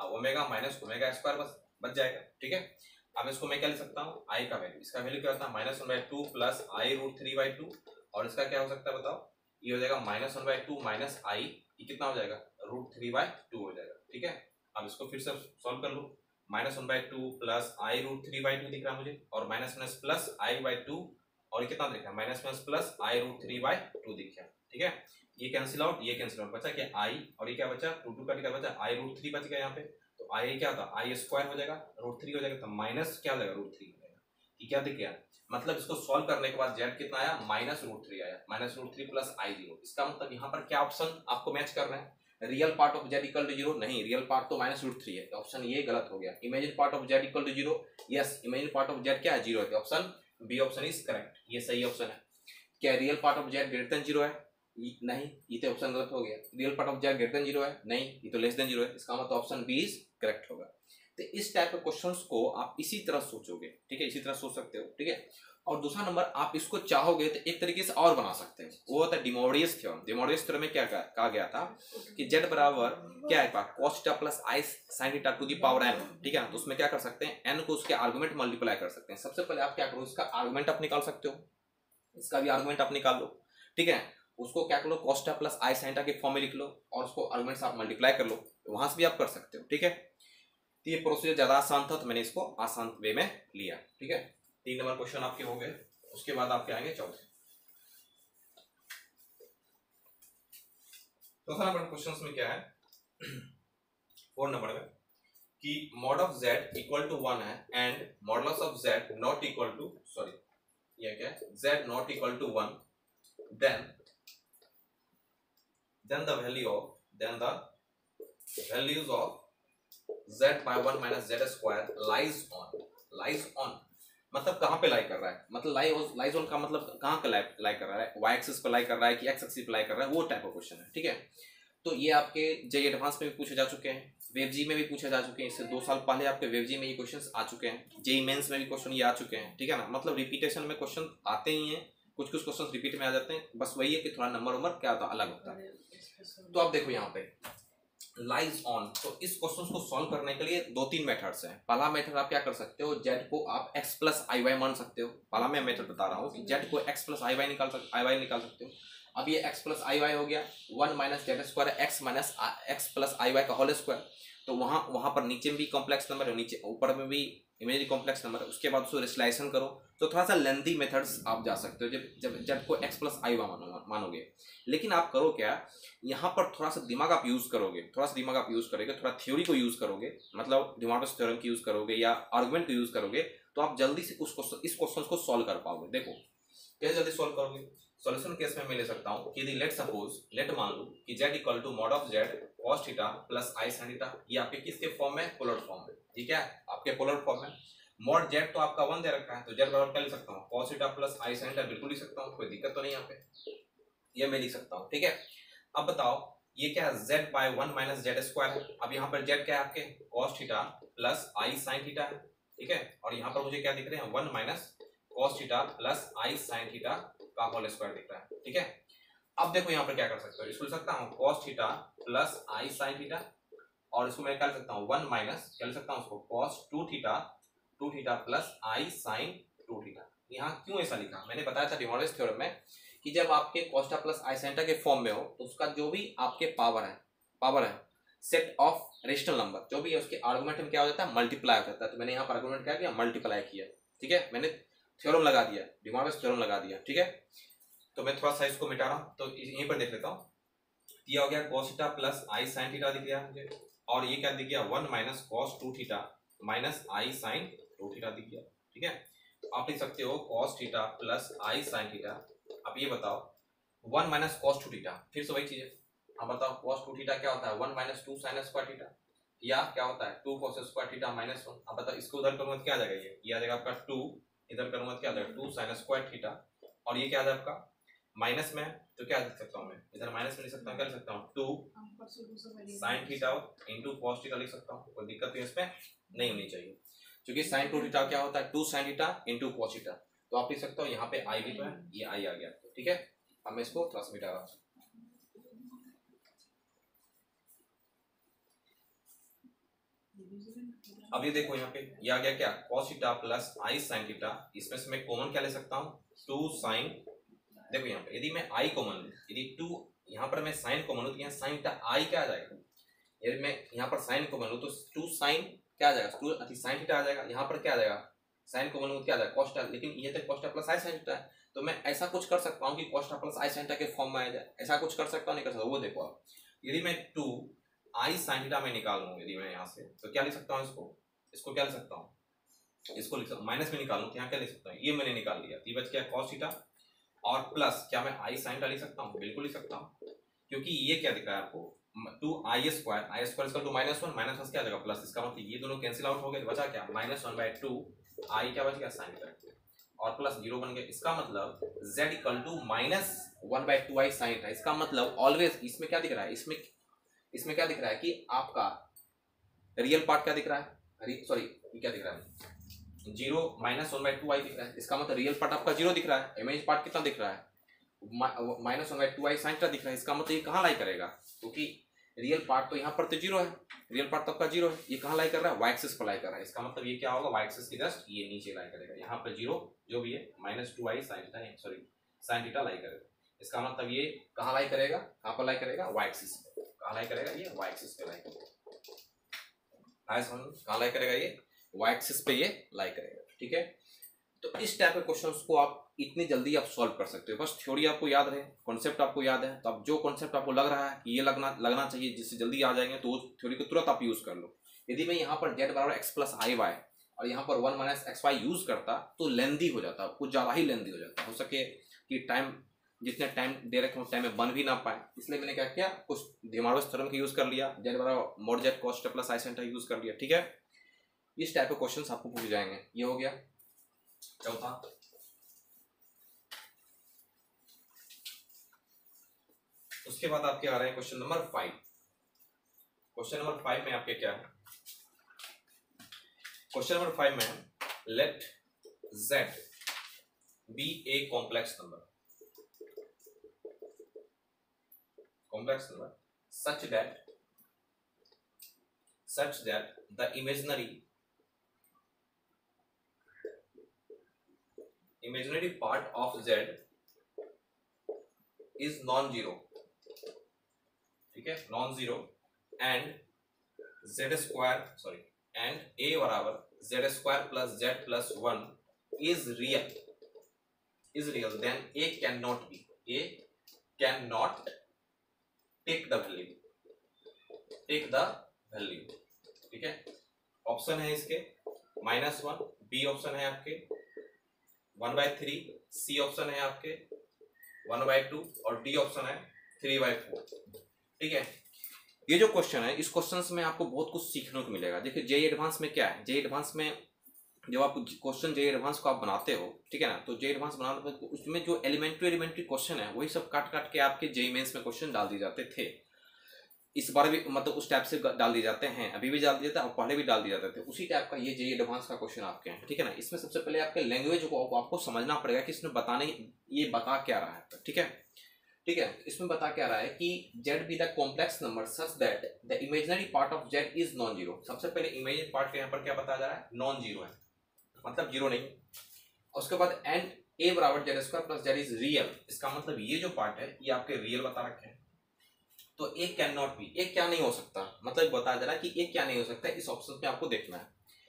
ओमेगा माइनस ओमेगा स्क्वायर बच जाएगा, ठीक है। अब इसको मैं क्या ले सकता हूँ आई का वैल्यू, इसका वैल्यू क्या होता है -1/2 प्लस आई √3/2, और इसका क्या हो सकता है बताओ, ये हो जाएगा -1/2 माइनस आई, ये कितना हो जाएगा √3/2 हो जाएगा, ठीक है। अब इसको फिर से सॉल्व कर लो, -1/2 प्लस आई √3/2 दिख रहा है मुझे, और माइनस माइनस प्लस i/2, और कितना दिख रहा है माइनस माइनस प्लस आई √3/2 दिख गया, ठीक है। ये कैंसिल आउट, ये कैंसिल आउट, बचा क्या आई, और ये क्या बचा 2 का बचा आई √3 बच गया यहाँ पे, तो आई क्या होता आई स्क्वायर हो जाएगा √3 हो जाएगा, तो माइनस क्या हो जाएगा √3 हो जाएगा, ये क्या दिख गया, मतलब इसको सॉल्व करने के बाद जेड कितना आया -√3 आया, -√3 प्लस i0। इसका मतलब यहाँ पर क्या ऑप्शन आपको मैच करना है, real part of Z equal to 0 नहीं, रियल पार्ट तो -√3 है, ऑप्शन ये गलत हो गया। Imagine part of Z equal to 0, yes imagine part of Z क्या है 0 है, option B option is correct, ये सही ऑप्शन है। क्या real part of Z greater than 0 है, नहीं, ये तो ऑप्शन गलत हो गया। Real part of Z greater than 0 है, नहीं, ये तो लेस देन 0 है, इसका मतलब ऑप्शन बी इज करेक्ट होगा। तो इस टाइप के क्वेश्चंस को आप इसी तरह सोचोगे, ठीक है, इसी तरह सोच सकते हो, ठीक है। और दूसरा नंबर आप इसको चाहोगे तो एक तरीके से और बना सकते हैं, वो होता है डिमोरियस थ्योरम। डिमोरियस थ्योरम में क्या कहा गया था कि z बराबर क्या है cos theta plus i sin theta to the power n, ठीक है। तो उसमें क्या कर सकते हैं n को उसके आर्गुमेंट मल्टीप्लाई कर सकते हैं। सबसे पहले आप क्या करो, इसका आर्गुमेंट आप निकाल सकते हो, इसका भी आर्गुमेंट आप निकाल लो, ठीक है। उसको क्या कर लो cos theta plus i sin theta के फॉर्म में लिख लो, और उसको आर्गुमेंट्स आप मल्टीप्लाई कर लो, वहां से भी आप कर सकते हो, ठीक है। तो ये प्रोसीजर ज्यादा आसान था, तो मैंने इसको आसान वे में लिया, ठीक है। 3 नंबर क्वेश्चन आपके हो गए, उसके बाद आपके आएंगे चौथे। चौथा नंबर क्वेश्चन में क्या है 4 नंबर में कि mod of z equal to 1 है and modulus of z not equal to sorry ये क्या है z not equal to 1, then the values of z by 1 minus z square lies on मतलब कहाँ पे लाई कर रहा है, मतलब लाइज ऑन का मतलब कहाँ पे लाई कर रहा है, वाई एक्सिस पे लाई कर रहा है कि एक्स एक्सिस पे लाई कर रहा है, वो टाइप का क्वेश्चन है। ठीक है, तो ये आपके जेईई एडवांस में भी पूछे जा चुके हैं, वेवजी में भी पूछे जा चुके हैं, इससे 2 साल पहले आपके वेवजी में ये क्वेश्चन आ चुके हैं, जेईई मेंस में भी क्वेश्चन ये आ चुके हैं। ठीक है ना, मतलब रिपीटेशन में क्वेश्चन आते ही हैं, कुछ कुछ क्वेश्चन रिपीट में आ जाते हैं, बस वही है कि थोड़ा नंबर क्या होता है, अलग होता है। तो आप देखो यहाँ पे लाइज ऑन, तो इस क्वेश्चन को सॉल्व करने के लिए 2-3 मेथड्स हैं। पहला मेथड आप क्या कर सकते हो, जेड को आप x प्लस आई वाई मान सकते हो। पहला मैं मेथड बता रहा हूँ कि जेड को x प्लस आई वाई निकाल सकते हो। अब ये x प्लस आई वाई हो गया, 1 minus Z square X minus X plus आई वाई का होल स्क्वायर। तो वहां पर नीचे में भी कॉम्प्लेक्स नंबर है, नीचे ऊपर में भी इमेजरी कॉम्प्लेक्स नंबर है, उसके बाद उसको रेशनलाइजेशन करो। तो थोड़ा सा लेंथी मेथड्स आप जा सकते हो जब जेड को x प्लस आई वाई मानोगे। लेकिन आप करो क्या, यहाँ पर थोड़ा सा दिमाग आप यूज करोगे, थोड़ा थ्योरी को यूज करोगे, मतलब डिमॉर्गन्स थ्योरम की यूज करोगे या आर्गुमेंट को यूज करोगे, तो आप जल्दी से इस क्वेश्चन को सॉल्व कर पाओगे। देखो कैसे जल्दी सॉल्व करोगे। सॉल्यूशन केस में मैं ले सकता हूँ कि लेट मान लो कि z equal to mod of z cos theta plus i sin theta, ये आपके किसके फॉर्म में, पोलर फॉर्म में। ठीक है, आपके पोलर फॉर्म में मॉड z तो आपका 1 दे रखा है, तो z बराबर क्या लिख सकता हूँ, cos theta plus i sin theta, बिल्कुल लिख सकता हूँ, कोई दिक्कत तो नहीं यहाँ पे, ये मैं लिख सकता हूँ। ठीक है, अब बताओ ये क्या है, z by 1 minus Z square. अब यहाँ पर z क्या है आपके, cos theta plus i sin theta है। ठीक है, और यहाँ पर मुझे क्या दिख रहे हैं, 1 minus cos theta plus i sin theta का होल स्क्वायर दिख रहा है। ठीक है, अब देखो यहाँ पर क्या कर सकते हो, इसको लिख सकता हूँ cos theta plus i sin theta, और इसको मैं क्या लिख सकता हूँ, 1 माइनस क्या लिख सकता हूँ उसको, cos 2 theta plus i sin 2 theta. यहाँ क्यों ऐसा लिखा, मैंने बताया था डिमॉर्गन्स थ्योरम में कि जब आपके cos theta plus i sin theta के फॉर्म में हो तो उसका जो भी आपके पावर है सेट ऑफ रेशनल नंबर, जो भी है उसके आर्गुमेंट में क्या हो जाता है, मल्टीप्लाई हो जाता है। तो मैंने यहाँ पर आर्गुमेंट क्या किया, मल्टीप्लाई किया। ठीक है, मैंने थ्योरम लगा दिया, डिमॉर्गन्स थ्योरम लगा दिया। ठीक है, तो मैं थोड़ा सा इसको मिटा रहा हूँ, तो यहीं पर देख लेता हूँ। ये हो गया cos theta plus i sin theta दिख गया मुझे, और ये क्या दिख गया, 1 minus cos 2 theta minus i sin 2 theta दिख गया। ठीक है, तो आप लिख सकते हो cos theta plus i sin theta. अब ये बताओ 1 माइनस cos 2 थीटा, फिर से वही चीज है। अब बताओ cos 2 थीटा क्या होता है, 1 माइनस 2 sin स्क्वायर थीटा, या क्या होता है 2 cos स्क्वायर थीटा माइनस 1। अब बताओ इसको उधर करूंगा क्या आ जाएगा, ये आ जाएगा आपका 2, इधर करूंगा क्या आ जाएगा 2 sin स्क्वायर थीटा, और ये क्या आ जाएगा आपका माइनस में, तो क्या लिख सकता हूँ मैं, इधर माइनस में लिख सकता हूँ, क्या लिख सकता हूँ 2 sin theta into cos theta लिख सकता हूँ, कोई दिक्कत तो इसमें नहीं होनी चाहिए, क्योंकि sin 2 थीटा क्या होता है 2 sin theta into cos theta. तो आप लिख सकते हो यहाँ पे i भी तो है, ये i आ गया। ठीक है, अब मैं इसको थोड़ा सा मिटा रहा हूँ। अब ये देखो यहाँ पे ये आ गया क्या, cos theta plus i sin theta, इसमें से मैं कॉमन क्या ले सकता हूँ 2 sin। देखो यहाँ पे यदि मैं i कॉमन लूँ, यदि 2 यहाँ पर मैं sin कॉमन लूँ तो यहाँ sin थीटा i क्या आ जाएगा, यदि मैं यहाँ पर sin कॉमन लूँ तो 2 sin क्या आ जाएगा, 2 sin थीटा आ जाएगा। यहाँ पर क्या आ जाएगा, sin कॉमन लूँ क्या आ जाएगा cos थीटा, लेकिन ये तो cos theta plus i sin theta है, तो मैं ऐसा कुछ कर सकता हूँ कि cos theta plus i sin theta के फॉर्म में आ जाए, ऐसा कुछ कर सकता हूँ, नहीं कर सकता। वो देखो आप, यदि मैं 2 i sin थीटा में निकाल लूँ, यदि मैं यहाँ से, तो क्या लिख सकता हूँ इसको क्या लिख सकता हूँ, इसको लिख सकता हूँ माइनस में निकालूं तो यहाँ क्या लिख सकता हूँ, ये मैंने निकाल लिया, तो बच गया cos थीटा, और प्लस क्या मैं i sin थीटा लिख सकता हूँ, बिल्कुल लिख सकता हूँ, क्योंकि ये क्या दिख रहा है आपको 2i स्क्वायर इक्वल टू -1 -1 क्या जाएगा प्लस, इसका मतलब ये दोनों कैंसिल आउट हो गए, तो बचा क्या -1/2 i क्या बच गया sin थीटा, और प्लस 0 बन गया। इसका मतलब z equal to -1/2i sin theta. इसका मतलब ऑलवेज इसमें क्या दिख रहा है, इसमें क्या दिख रहा है कि आपका रियल पार्ट क्या दिख रहा है, सॉरी क्या दिख रहा है 0 -1/2i दिख रहा है। इसका मतलब रियल पार्ट आपका 0 दिख रहा है, इमेज पार्ट कितना दिख रहा है -1/2i sin थीटा दिख रहा है। इसका मतलब ये कहाँ लाई करेगा, क्योंकि रियल पार्ट तो यहाँ पर तो 0 है, रियल पार्ट तो आपका 0 है, ये कहाँ लाई कर रहा है, y एक्सिस पर लाई कर रहा है। इसका मतलब ये क्या होगा, y एक्सिस की जस्ट ये नीचे लाई करेगा, यहाँ पर 0 जो भी है -2i sin theta sorry sin theta lie करेगा। इसका मतलब ये कहाँ लाई करेगा, कहाँ पर लाई करेगा, y एक्सिस पे। कहाँ लाई करेगा, ये y एक्सिस पे लाई करेगा, कहाँ लाई करेगा, ये y एक्सिस पे ये लाई करेगा। ठीक है, तो इस टाइप के क्वेश्चंस को आप इतनी जल्दी आप सॉल्व कर सकते हो, बस थ्योरी आपको याद रहे, कॉन्सेप्ट आपको याद है, तो अब जो कॉन्सेप्ट आपको लग रहा है कि ये लगना चाहिए, जिससे जल्दी आ जाएंगे, तो उस थ्योरी को तुरंत आप यूज कर लो। यदि मैं यहाँ पर z बराबर x प्लस आई वाई और यहाँ पर 1 माइनस एक्स वाई यूज करता तो लेंदी हो जाता, कुछ ज्यादा ही लेंदी हो जाता, हो सके कि टाइम जितने टाइम दे रखे उस टाइम में बन भी ना पाए। इसलिए मैंने क्या किया, कुछ डिमॉर्गन्स थ्योरम का यूज कर लिया, z बराबर mod z cos theta plus i sin theta use कर लिया। ठीक है, इस टाइप के क्वेश्चंस आपको पूछ जाएंगे। ये हो गया। चौथा, उसके बाद आपके आ रहे हैं क्वेश्चन नंबर 5। क्वेश्चन नंबर 5 में आपके क्या है, क्वेश्चन नंबर 5 में let z be a complex number such that the imaginary part of z is non-zero, ठीक है, non-zero, and a बराबर z square plus z plus 1 is real, then a cannot take the value, ठीक है। Option है इसके -1, B option है आपके 1/3, C option है आपके 1/2 और डी ऑप्शन है 3/4, ठीक है। ये जो क्वेश्चन है, इस क्वेश्चन में आपको बहुत कुछ सीखने को मिलेगा। देखिए जेईई एडवांस में क्या है, जेईई एडवांस में जब आप क्वेश्चन जेईई एडवांस को आप बनाते हो, ठीक है ना, तो जेईई एडवांस बनाने पर उसमें जो एलिमेंट्री क्वेश्चन है वही सब काट के आपके जेईई मेंस में क्वेश्चन डाल दिए जाते थे। इस बार भी मतलब उस टाइप से डाल दिए जाते हैं, अभी भी डाल दिए जाते हैं और पहले भी डाल दिए जाते थे, उसी टाइप का ये जेईई एडवांस का क्वेश्चन आपके हैं, ठीक है ना। इसमें सबसे पहले आपके लैंग्वेज को आपको समझना पड़ेगा कि इसमें ये बता क्या रहा है, ठीक है। इसमें बता क्या रहा है कि z be the complex number such that the imaginary part of z is non zero. सबसे पहले इमेजिनरी पार्ट के यहाँ पर क्या बताया जा रहा है, नॉन जीरो है, मतलब जीरो नहीं। उसके बाद एंड a बराबर z square plus z is real, इसका मतलब ये जो पार्ट है ये आपके रियल बता रखे हैं। तो ए कैन नॉट बी, ए क्या नहीं हो सकता, मतलब बताया जा रहा है कि ए क्या नहीं हो सकता, इस ऑप्शन पे आपको देखना है।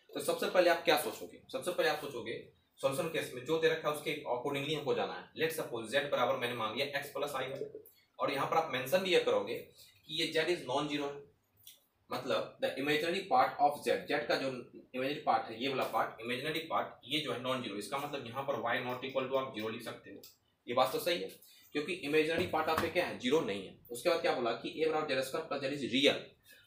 तो सबसे पहले आप क्या सोचोगे, सबसे पहले आप सोचोगे सॉल्यूशन केस में जो दे रखा है उसके अकॉर्डिंगली हमको जाना है। लेट सपोज z बराबर मैंने मान लिया x प्लस आई है, और यहाँ पर आप मेंशन भी ये करोगे कि ये z इज नॉन जीरो है, मतलब the imaginary part of z का जो इमेजिनरी पार्ट है, ये वाला पार्ट इमेजिनरी पार्ट, ये जो है नॉन जीरो। इसका मतलब यहाँ पर y नॉट इक्वल टू आप जीरो लिख सकते हो। ये बात तो सही है, क्योंकि इमेजिनरी पार्ट आपके क्या है, जीरो नहीं है। उसके बाद क्या बोला कि a बराबर z square plus z is real,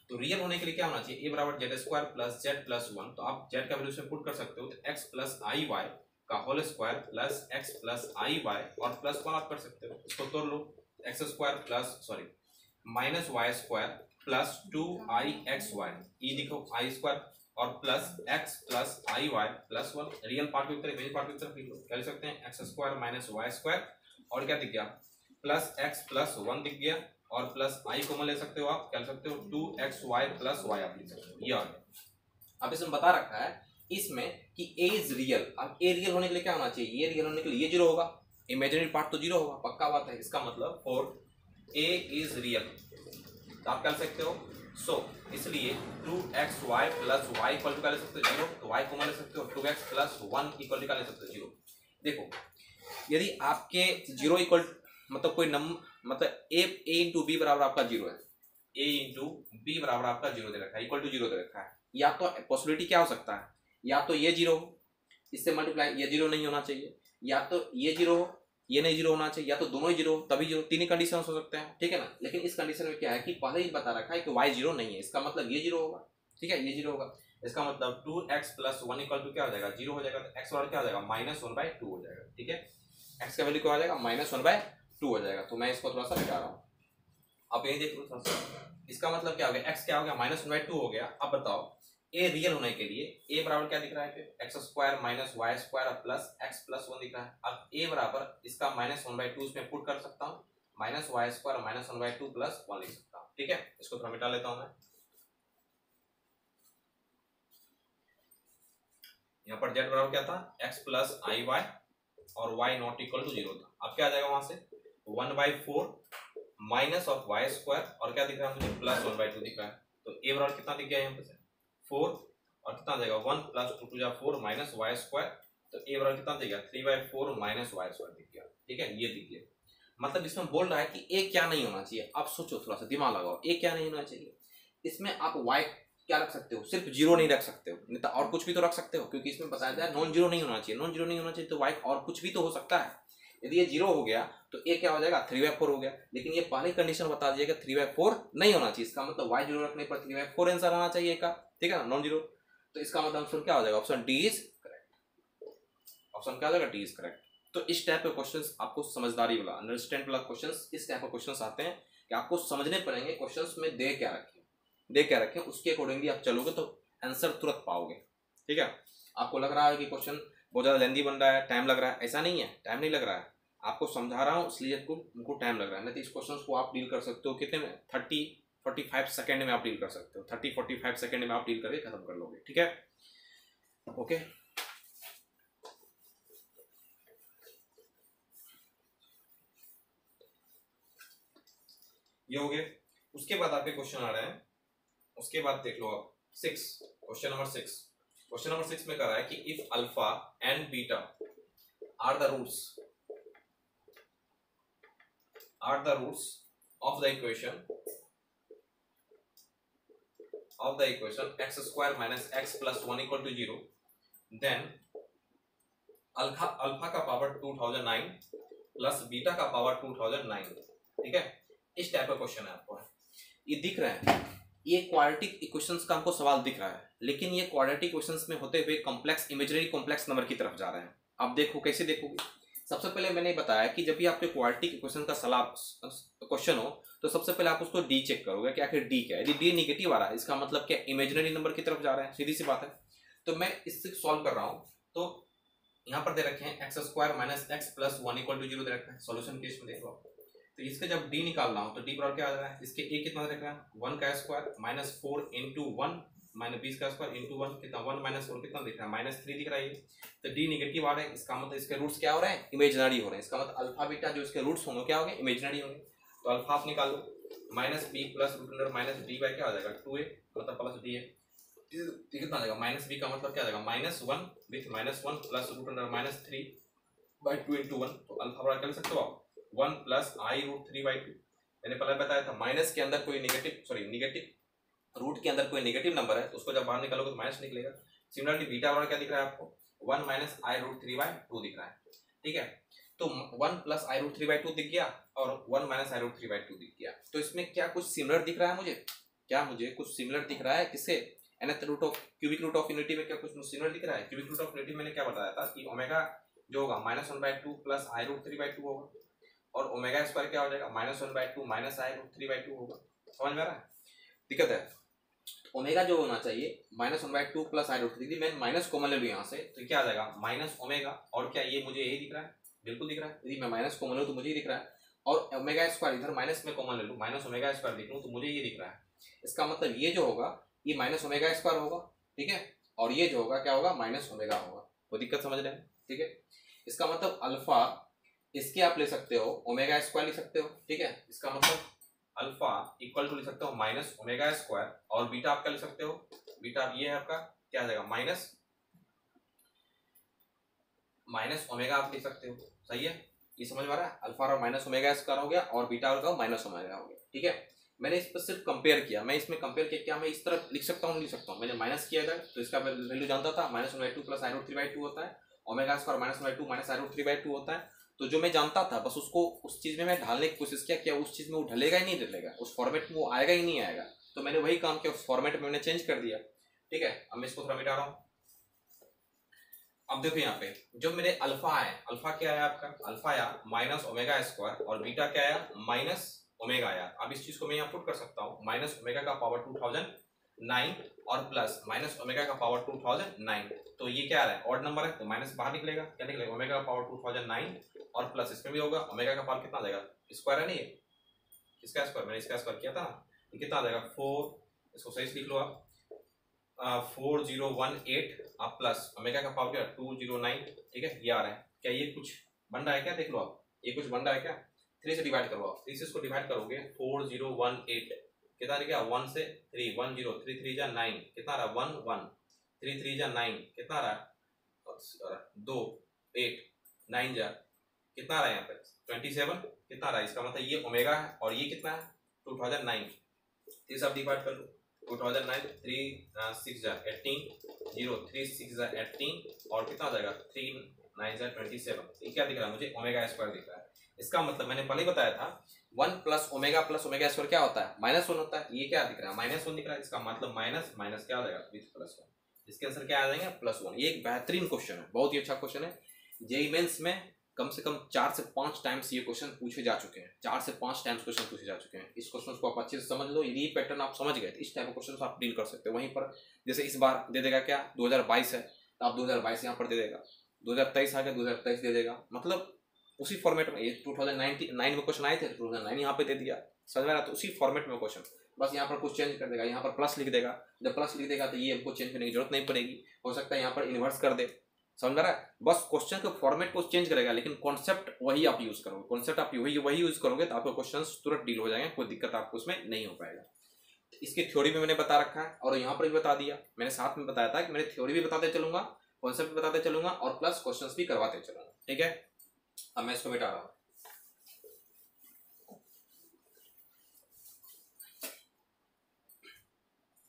तो रियल होने के लिए क्या होना चाहिए, a बराबर z square plus z plus 1, तो आप z का वैल्यू इसमें पुट कर सकते हो, तो x प्लस आई वाई का whole square plus x plus आई वाई और प्लस 1 आप कर सकते हो। इसको तोड़ लो, x square plus minus Y square plus 2ix y, ये लिखो आई स्क्वायर और प्लस x प्लस आई वाई प्लस 1। रियल पार्ट की तरफ इमेजिनरी पार्ट की तरफ लिख लो, क्या लिख सकते हैं, x square minus Y square और क्या दिख गया, प्लस x प्लस 1 दिख गया और प्लस आई कॉमन ले सकते हो, आप क्या लिख सकते हो 2xy प्लस y आप लिख सकते हो, ये आ गया। अब इसमें बता रखा है इसमें कि a इज रियल। अब a रियल होने के लिए क्या होना चाहिए, ये रियल होने के लिए ये जीरो होगा, इमेजिनरी पार्ट तो जीरो होगा, पक्का बात है। इसका मतलब फॉर a इज रियल, तो आप क्या लिख सकते हो, इसलिए 2xy plus y equal to क्या ले सकते हो, जीरो, तो y कॉमन ले सकते हो, 2x प्लस 1 इक्वल टू क्या ले सकते हो, जीरो। देखो यदि आपके जीरो इक्वल मतलब कोई मतलब a इंटू बी बराबर आपका जीरो है, a इंटू बी बराबर आपका जीरो दे रखा है, इक्वल टू जीरो दे रखा है, या तो पॉसिबिलिटी क्या हो सकता है, या तो ये जीरो इससे मल्टीप्लाई, ये जीरो नहीं होना चाहिए, या तो ये जीरो हो ये नहीं जीरो होना चाहिए, या तो दोनों ही जीरो तभी जीरो, तीन ही कंडीशन हो सकते हैं, ठीक है ना। लेकिन इस कंडीशन में क्या है कि पहले ही बता रखा है कि y जीरो नहीं है, इसका मतलब ये जीरो होगा, ठीक है, ये जीरो होगा। इसका मतलब 2x प्लस 1 इक्वल टू क्या हो जाएगा, जीरो हो जाएगा, तो x बराबर क्या हो जाएगा, -1/2 हो जाएगा, ठीक है। x का वैल्यू क्या हो जाएगा, -1/2 हो जाएगा। तो मैं इसको थोड़ा सा मिटा रहा हूँ, आप यही देख लो थोड़ा सा। इसका मतलब क्या हो गया, x क्या हो गया, -1/2 हो गया। अब बताओ a रियल होने के लिए a बराबर क्या दिख रहा है, x square minus Y square plus x plus 1 दिख रहा है। अब a बराबर इसका -1/2 इसमें पुट कर सकता हूँ, माइनस वाई स्क्वायर -1/2 प्लस 1 लिख सकता हूँ, ठीक है। इसको थोड़ा मिटा लेता हूँ मैं। यहाँ पर z बराबर क्या था, x प्लस आई वाई और y not equal to zero था। अब क्या आ जाएगा वहां से 1/4 माइनस ऑफ वाई स्क्वायर और क्या दिख रहा है मुझे, प्लस 1/2 दिख रहा है। तो a बराबर कितना दिख गया यहाँ पे से 4 और कितना देगा 1 प्लस 2 × 4 माइनस वाई स्क्वायर, तो a बराबर कितना दिख गया 3/4 माइनस वाई स्क्वायर दिख गया, ठीक है, ये दिख गया। मतलब इसमें बोल रहा है कि a क्या नहीं होना चाहिए। अब सोचो थोड़ा सा दिमाग लगाओ, a क्या नहीं होना चाहिए। इसमें आप y क्या रख सकते हो, सिर्फ जीरो नहीं रख सकते हो, नहीं तो और कुछ भी तो रख सकते हो, क्योंकि इसमें बताया जाए नॉन जीरो नहीं होना चाहिए, नॉन जीरो नहीं होना चाहिए तो y और कुछ भी तो हो सकता है। यदि ये जीरो हो गया तो a क्या हो जाएगा 3/4 हो गया, लेकिन ये पहले कंडीशन बता दीजिएगा 3/4 नहीं होना चाहिए। इसका मतलब y जीरो रखने पर 3/4 आंसर आना चाहिए का, ठीक है ना, नॉन जीरो। तो इसका मतलब आंसर क्या हो जाएगा, option D is correct, option क्या आ जाएगा, डी इज करेक्ट। तो इस टाइप के क्वेश्चंस आपको समझदारी वाला, अंडरस्टैंड वाला क्वेश्चंस, इस टाइप के क्वेश्चंस आते हैं कि आपको समझने पड़ेंगे क्वेश्चंस में दे क्या रखे, उसके अकॉर्डिंगली आप चलोगे तो आंसर तुरंत पाओगे। ठीक है, आपको लग रहा है कि क्वेश्चन बहुत ज़्यादा लेंदी बन रहा है, टाइम लग रहा है, ऐसा नहीं है, टाइम नहीं लग रहा है, आपको समझा रहा हूँ इसलिए उनको टाइम लग रहा है। नहीं तो इस क्वेश्चन को आप डील कर सकते हो कितने में, 30-45 सेकेंड में आप डील कर सकते हो, 30-45 सेकेंड में आप डील करके खत्म कर लोगे। ठीक है, ओके। ये हो गए। उसके बाद आपके क्वेश्चन आ रहे हैं, उसके बाद देख लो आप 6, क्वेश्चन नंबर 6। क्वेश्चन नंबर 6 में कह रहा है कि if alpha and beta are the roots of the equation x square minus x plus 1 equal to 0, then alpha का पावर 2009 प्लस बीटा का पावर 2009। ठीक है, इस टाइप का क्वेश्चन है आपको, ये दिख रहा है, ये क्वाड्रेटिक इक्वेशंस का हमको सवाल दिख रहा है, लेकिन ये क्वाड्रेटिक इक्वेशंस में होते हुए कॉम्प्लेक्स, इमेजिनरी कॉम्प्लेक्स नंबर की तरफ जा रहे हैं। आप देखो कैसे देखोगे। सबसे पहले मैंने बताया कि जब भी आपके क्वाड्रेटिक इक्वेशन का सवाल क्वेश्चन हो तो सबसे पहले आप उसको डी चेक करोगे कि आखिर डी क्या है। यदि डी निगेटिव आ रहा है इसका मतलब क्या, इमेजिनरी नंबर की तरफ जा रहा है, सीधी सी बात है। तो मैं इससे सॉल्व कर रहा हूँ, तो यहाँ पर दे रखे हैं X square minus X plus 1 equal to 0 दे रखा है। सॉल्यूशन केस में देखो, तो इसका जब डी निकाल रहा हूँ तो डी बराबर क्या आ रहा है, इसके ए कितना दे रखा है, 1 का स्क्वायर माइनस 4 इंटू 1 माइनस 20 का स्क्वायर इंटू 1 कितना, 1 माइनस 4 कितना दिख रहा है, माइनस 3 दिख रहा है। तो डी निगेटिव आ रहा है, इसका मतलब इसके रूट्स क्या हो रहे हैं, इमेजिनरी हो रहे हैं। इसका मतलब अल्फा बीटा जो इसके रूट्स होंगे क्या होंगे, इमेजिनरी होंगे। तो अल्फा आप निकाल लो, minus B plus root under minus D by क्या आ जाएगा 2a, मतलब प्लस डी है। कितना आ जाएगा, माइनस बी का मतलब क्या आ जाएगा, minus 1 with minus 1 plus root under minus 3 by 2 into 1। तो अल्फा बड़ा कर सकते हो आप 1 प्लस आई रूट 3 बाई 2। मैंने पहले बताया था माइनस के अंदर कोई निगेटिव रूट के अंदर कोई नेगेटिव नंबर है तो उसको जब बाहर निकालोगे तो माइनस निकलेगा। सिमिलरली बीटा बराबर क्या दिख रहा है आपको, 1 माइनस आई रूट 3 बाई 2 दिख रहा है। ठीक है, तो 1 प्लस आई रूट 3 बाई 2 दिख गया और 1 माइनस आई रूट 3 बाई 2 दिख गया। तो इसमें क्या कुछ सिमिलर दिख रहा है मुझे, मुझे कुछ सिमिलर दिख रहा है किससे, nth root of cubic root of unity में क्या कुछ सिमिलर दिख रहा है। क्यूबिक रूट ऑफ यूनिटी मैंने क्या बताया था कि ओमेगा जो होगा -1/2 प्लस आई रूट 3 बाई 2 होगा, और ओमेगा स्क्वायर क्या हो जाएगा -1/2 माइनस आई रूट 3 बाई 2 होगा। समझ में आ रहा है, दिक्कत है। ओमेगा जो होना चाहिए -1/2 प्लस आई रूट 3, मैं माइनस कॉमन ले लूँ यहाँ से तो क्या आ जाएगा माइनस ओमेगा, और क्या ये मुझे यही दिख रहा है, बिल्कुल दिख रहा है। यदि मैं माइनस कॉमन लूँ तो मुझे ये दिख रहा है, और ओमेगा स्क्वायर इधर माइनस में कॉमन ले लूँ, माइनस ओमेगा स्क्वायर दिख लूँ तो मुझे ये दिख रहा है। इसका मतलब ये जो होगा ये माइनस ओमेगा स्क्वायर होगा, ठीक है, और ये जो होगा क्या होगा, माइनस ओमेगा होगा। वो दिक्कत समझ रहे हैं, ठीक है। इसका मतलब अल्फा इसके आप ले सकते हो ओमेगा स्क्वायर लिख सकते हो, ठीक है। इसका मतलब अल्फा इक्वल टू लिख सकते हो माइनस ओमेगा स्क्वायर, और बीटा आप क्या लिख सकते हो, बीटा ये है आपका क्या आ जाएगा माइनस ओमेगा आप लिख सकते हो। सही है, ये समझ में आ रहा है। अल्फा और माइनस ओमेगा स्क्वायर हो गया और बीटा और माइनस ओमेगा हो गया, ठीक है। मैंने इस पर सिर्फ कंपेयर किया, मैं इसमें कंपेयर किया, क्या मैं इस तरफ लिख सकता हूँ, लिख सकता हूँ। मैंने माइनस किया इधर तो इसका वैल्यू जानता था -1/2 प्लस आई रूट 3/2 होता है, ओमेगा स्क्वायर -1/2 माइनस आई रूट 3/2 होता है। तो जो मैं जानता था बस उसको उस चीज में मैं ढालने की कोशिश किया, क्या उस चीज में वो ढलेगा ही नहीं ढलेगा, उस फॉर्मेट में वो आएगा ही नहीं आएगा। तो मैंने वही काम किया, उस फॉर्मेट में मैंने चेंज कर दिया, ठीक है। अब मैं इसको थोड़ा मिटा रहा हूँ। अब देखो यहाँ पे जो मेरे अल्फा है, अल्फा क्या आया आपका, अल्फा आया माइनस ओमेगा स्क्वायर, और बीटा क्या आया माइनस ओमेगा आया। अब इस चीज को मैं यहाँ पुट कर सकता हूँ, माइनस ओमेगा का पावर 2009 और प्लस माइनस ओमेगा का पावर 2009। तो ये क्या आ रहा है, ऑड नंबर है तो माइनस बाहर निकलेगा, क्या निकलेगा, ओमेगा का पावर 2009 और प्लस इसमें भी होगा ओमेगा का पावर कितना आ जाएगा, स्क्वायर है नहीं, इसका स्क्वायर, मैंने इसका स्क्वायर किया था ना, ये कितना आ जाएगा 4, इसको सही से लिख लो आप 4018 आप प्लस ओमेगा का पावर क्या 209, ठीक है। ये आ रहा है, क्या ये कुछ बन रहा है क्या, देख लो आप, ये कुछ बन रहा है क्या, 3 से डिवाइड करो आप, 3 से इसको डिवाइड करोगे 4018 कितना आ गया 1 से 3 1 0 3 3 जा 9 कितना आ रहा 1 1 3 3 जा 9 कितना आ रहा 2 8 9 जा कितना आ रहा है यहाँ पे 27 कितना आ रहा है। इसका मतलब ये ओमेगा है और ये कितना है 2009, 3 से आप डिवाइड कर लो 2009 3 6 जा 18 0 3 6 जा 18 और कितना आ जाएगा 3 9 जा 27। ये क्या दिख रहा है मुझे, ओमेगा स्क्वायर दिख रहा है। इसका मतलब मैंने पहले बताया था 1 प्लस ओमेगा स्क्वायर क्या होता है -1 होता है। ये क्या दिख रहा है -1 दिख रहा है, इसका मतलब माइनस माइनस क्या आ जाएगा विथ +1, इसके आंसर क्या आ जाएगा +1। ये एक बेहतरीन क्वेश्चन है, बहुत ही अच्छा क्वेश्चन है। जेईई मेंस में कम से कम 4 से 5 टाइम्स ये क्वेश्चन पूछे जा चुके हैं, 4 से 5 टाइम्स क्वेश्चन पूछे जा चुके हैं। इस क्वेश्चन को आप अच्छे से समझ लो, यदि पैटर्न आप समझ गए तो इस टाइप के क्वेश्चन आप डील कर सकते हो। वहीं पर जैसे इस बार दे देगा क्या 2022 है तो आप 2022 यहाँ पर दे देगा, 2023 आ गया 2023 दे देगा, मतलब उसी फॉर्मेट में। ये 2009 में क्वेश्चन आए थे 2009 यहाँ पे दे दिया, समझ में आ रहा? तो उसी फॉर्मेट में क्वेश्चन, बस यहाँ पर कुछ चेंज कर देगा, यहाँ पर प्लस लिख देगा। जब प्लस लिख देगा तो ये हमको चेंज करने की जरूरत नहीं पड़ेगी, हो सकता है यहाँ पर इन्वर्स कर दे, समझ में आ रहा है? बस क्वेश्चन के फॉर्मेट को चेंज करेगा, लेकिन कॉन्सेप्ट वही आप यूज करोगे, कॉन्सेप्ट आप वही यूज करोगे तो आपके क्वेश्चन तुरंत डील हो जाएंगे, कोई दिक्कत आपको उसमें नहीं हो पाएगा। इसकी थ्योरी भी मैंने बता रखा है और यहाँ पर भी बता दिया, मैंने साथ में बताया था कि मैंने थ्योरी भी बताते चलूंगा, कॉन्सेप्ट भी बताते चलूंगा और प्लस क्वेश्चंस भी करवाते चलूंगा, ठीक है? अब मैं इसको मिटा रहा हूँ।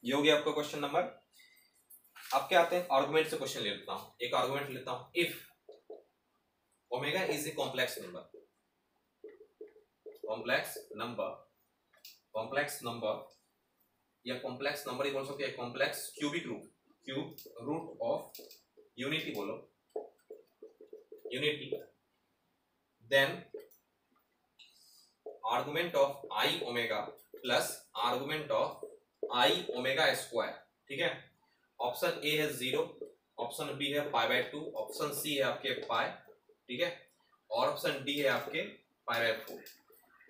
ये हो गया आपका क्वेश्चन नंबर। अब क्या आते हैं आर्गुमेंट से क्वेश्चन ले लेता हूं, एक आर्गुमेंट लेता हूं, if omega is a complex number, complex number या कॉम्प्लेक्स नंबर ही बोल सकते हैं, complex cubic root of unity, बोलो unity, then argument of I omega plus argument of I omega square, ठीक है? ऑप्शन ए है 0, ऑप्शन बी है π/2, ऑप्शन सी है आपके पाई, ठीक है? और ऑप्शन डी है आपके π/4।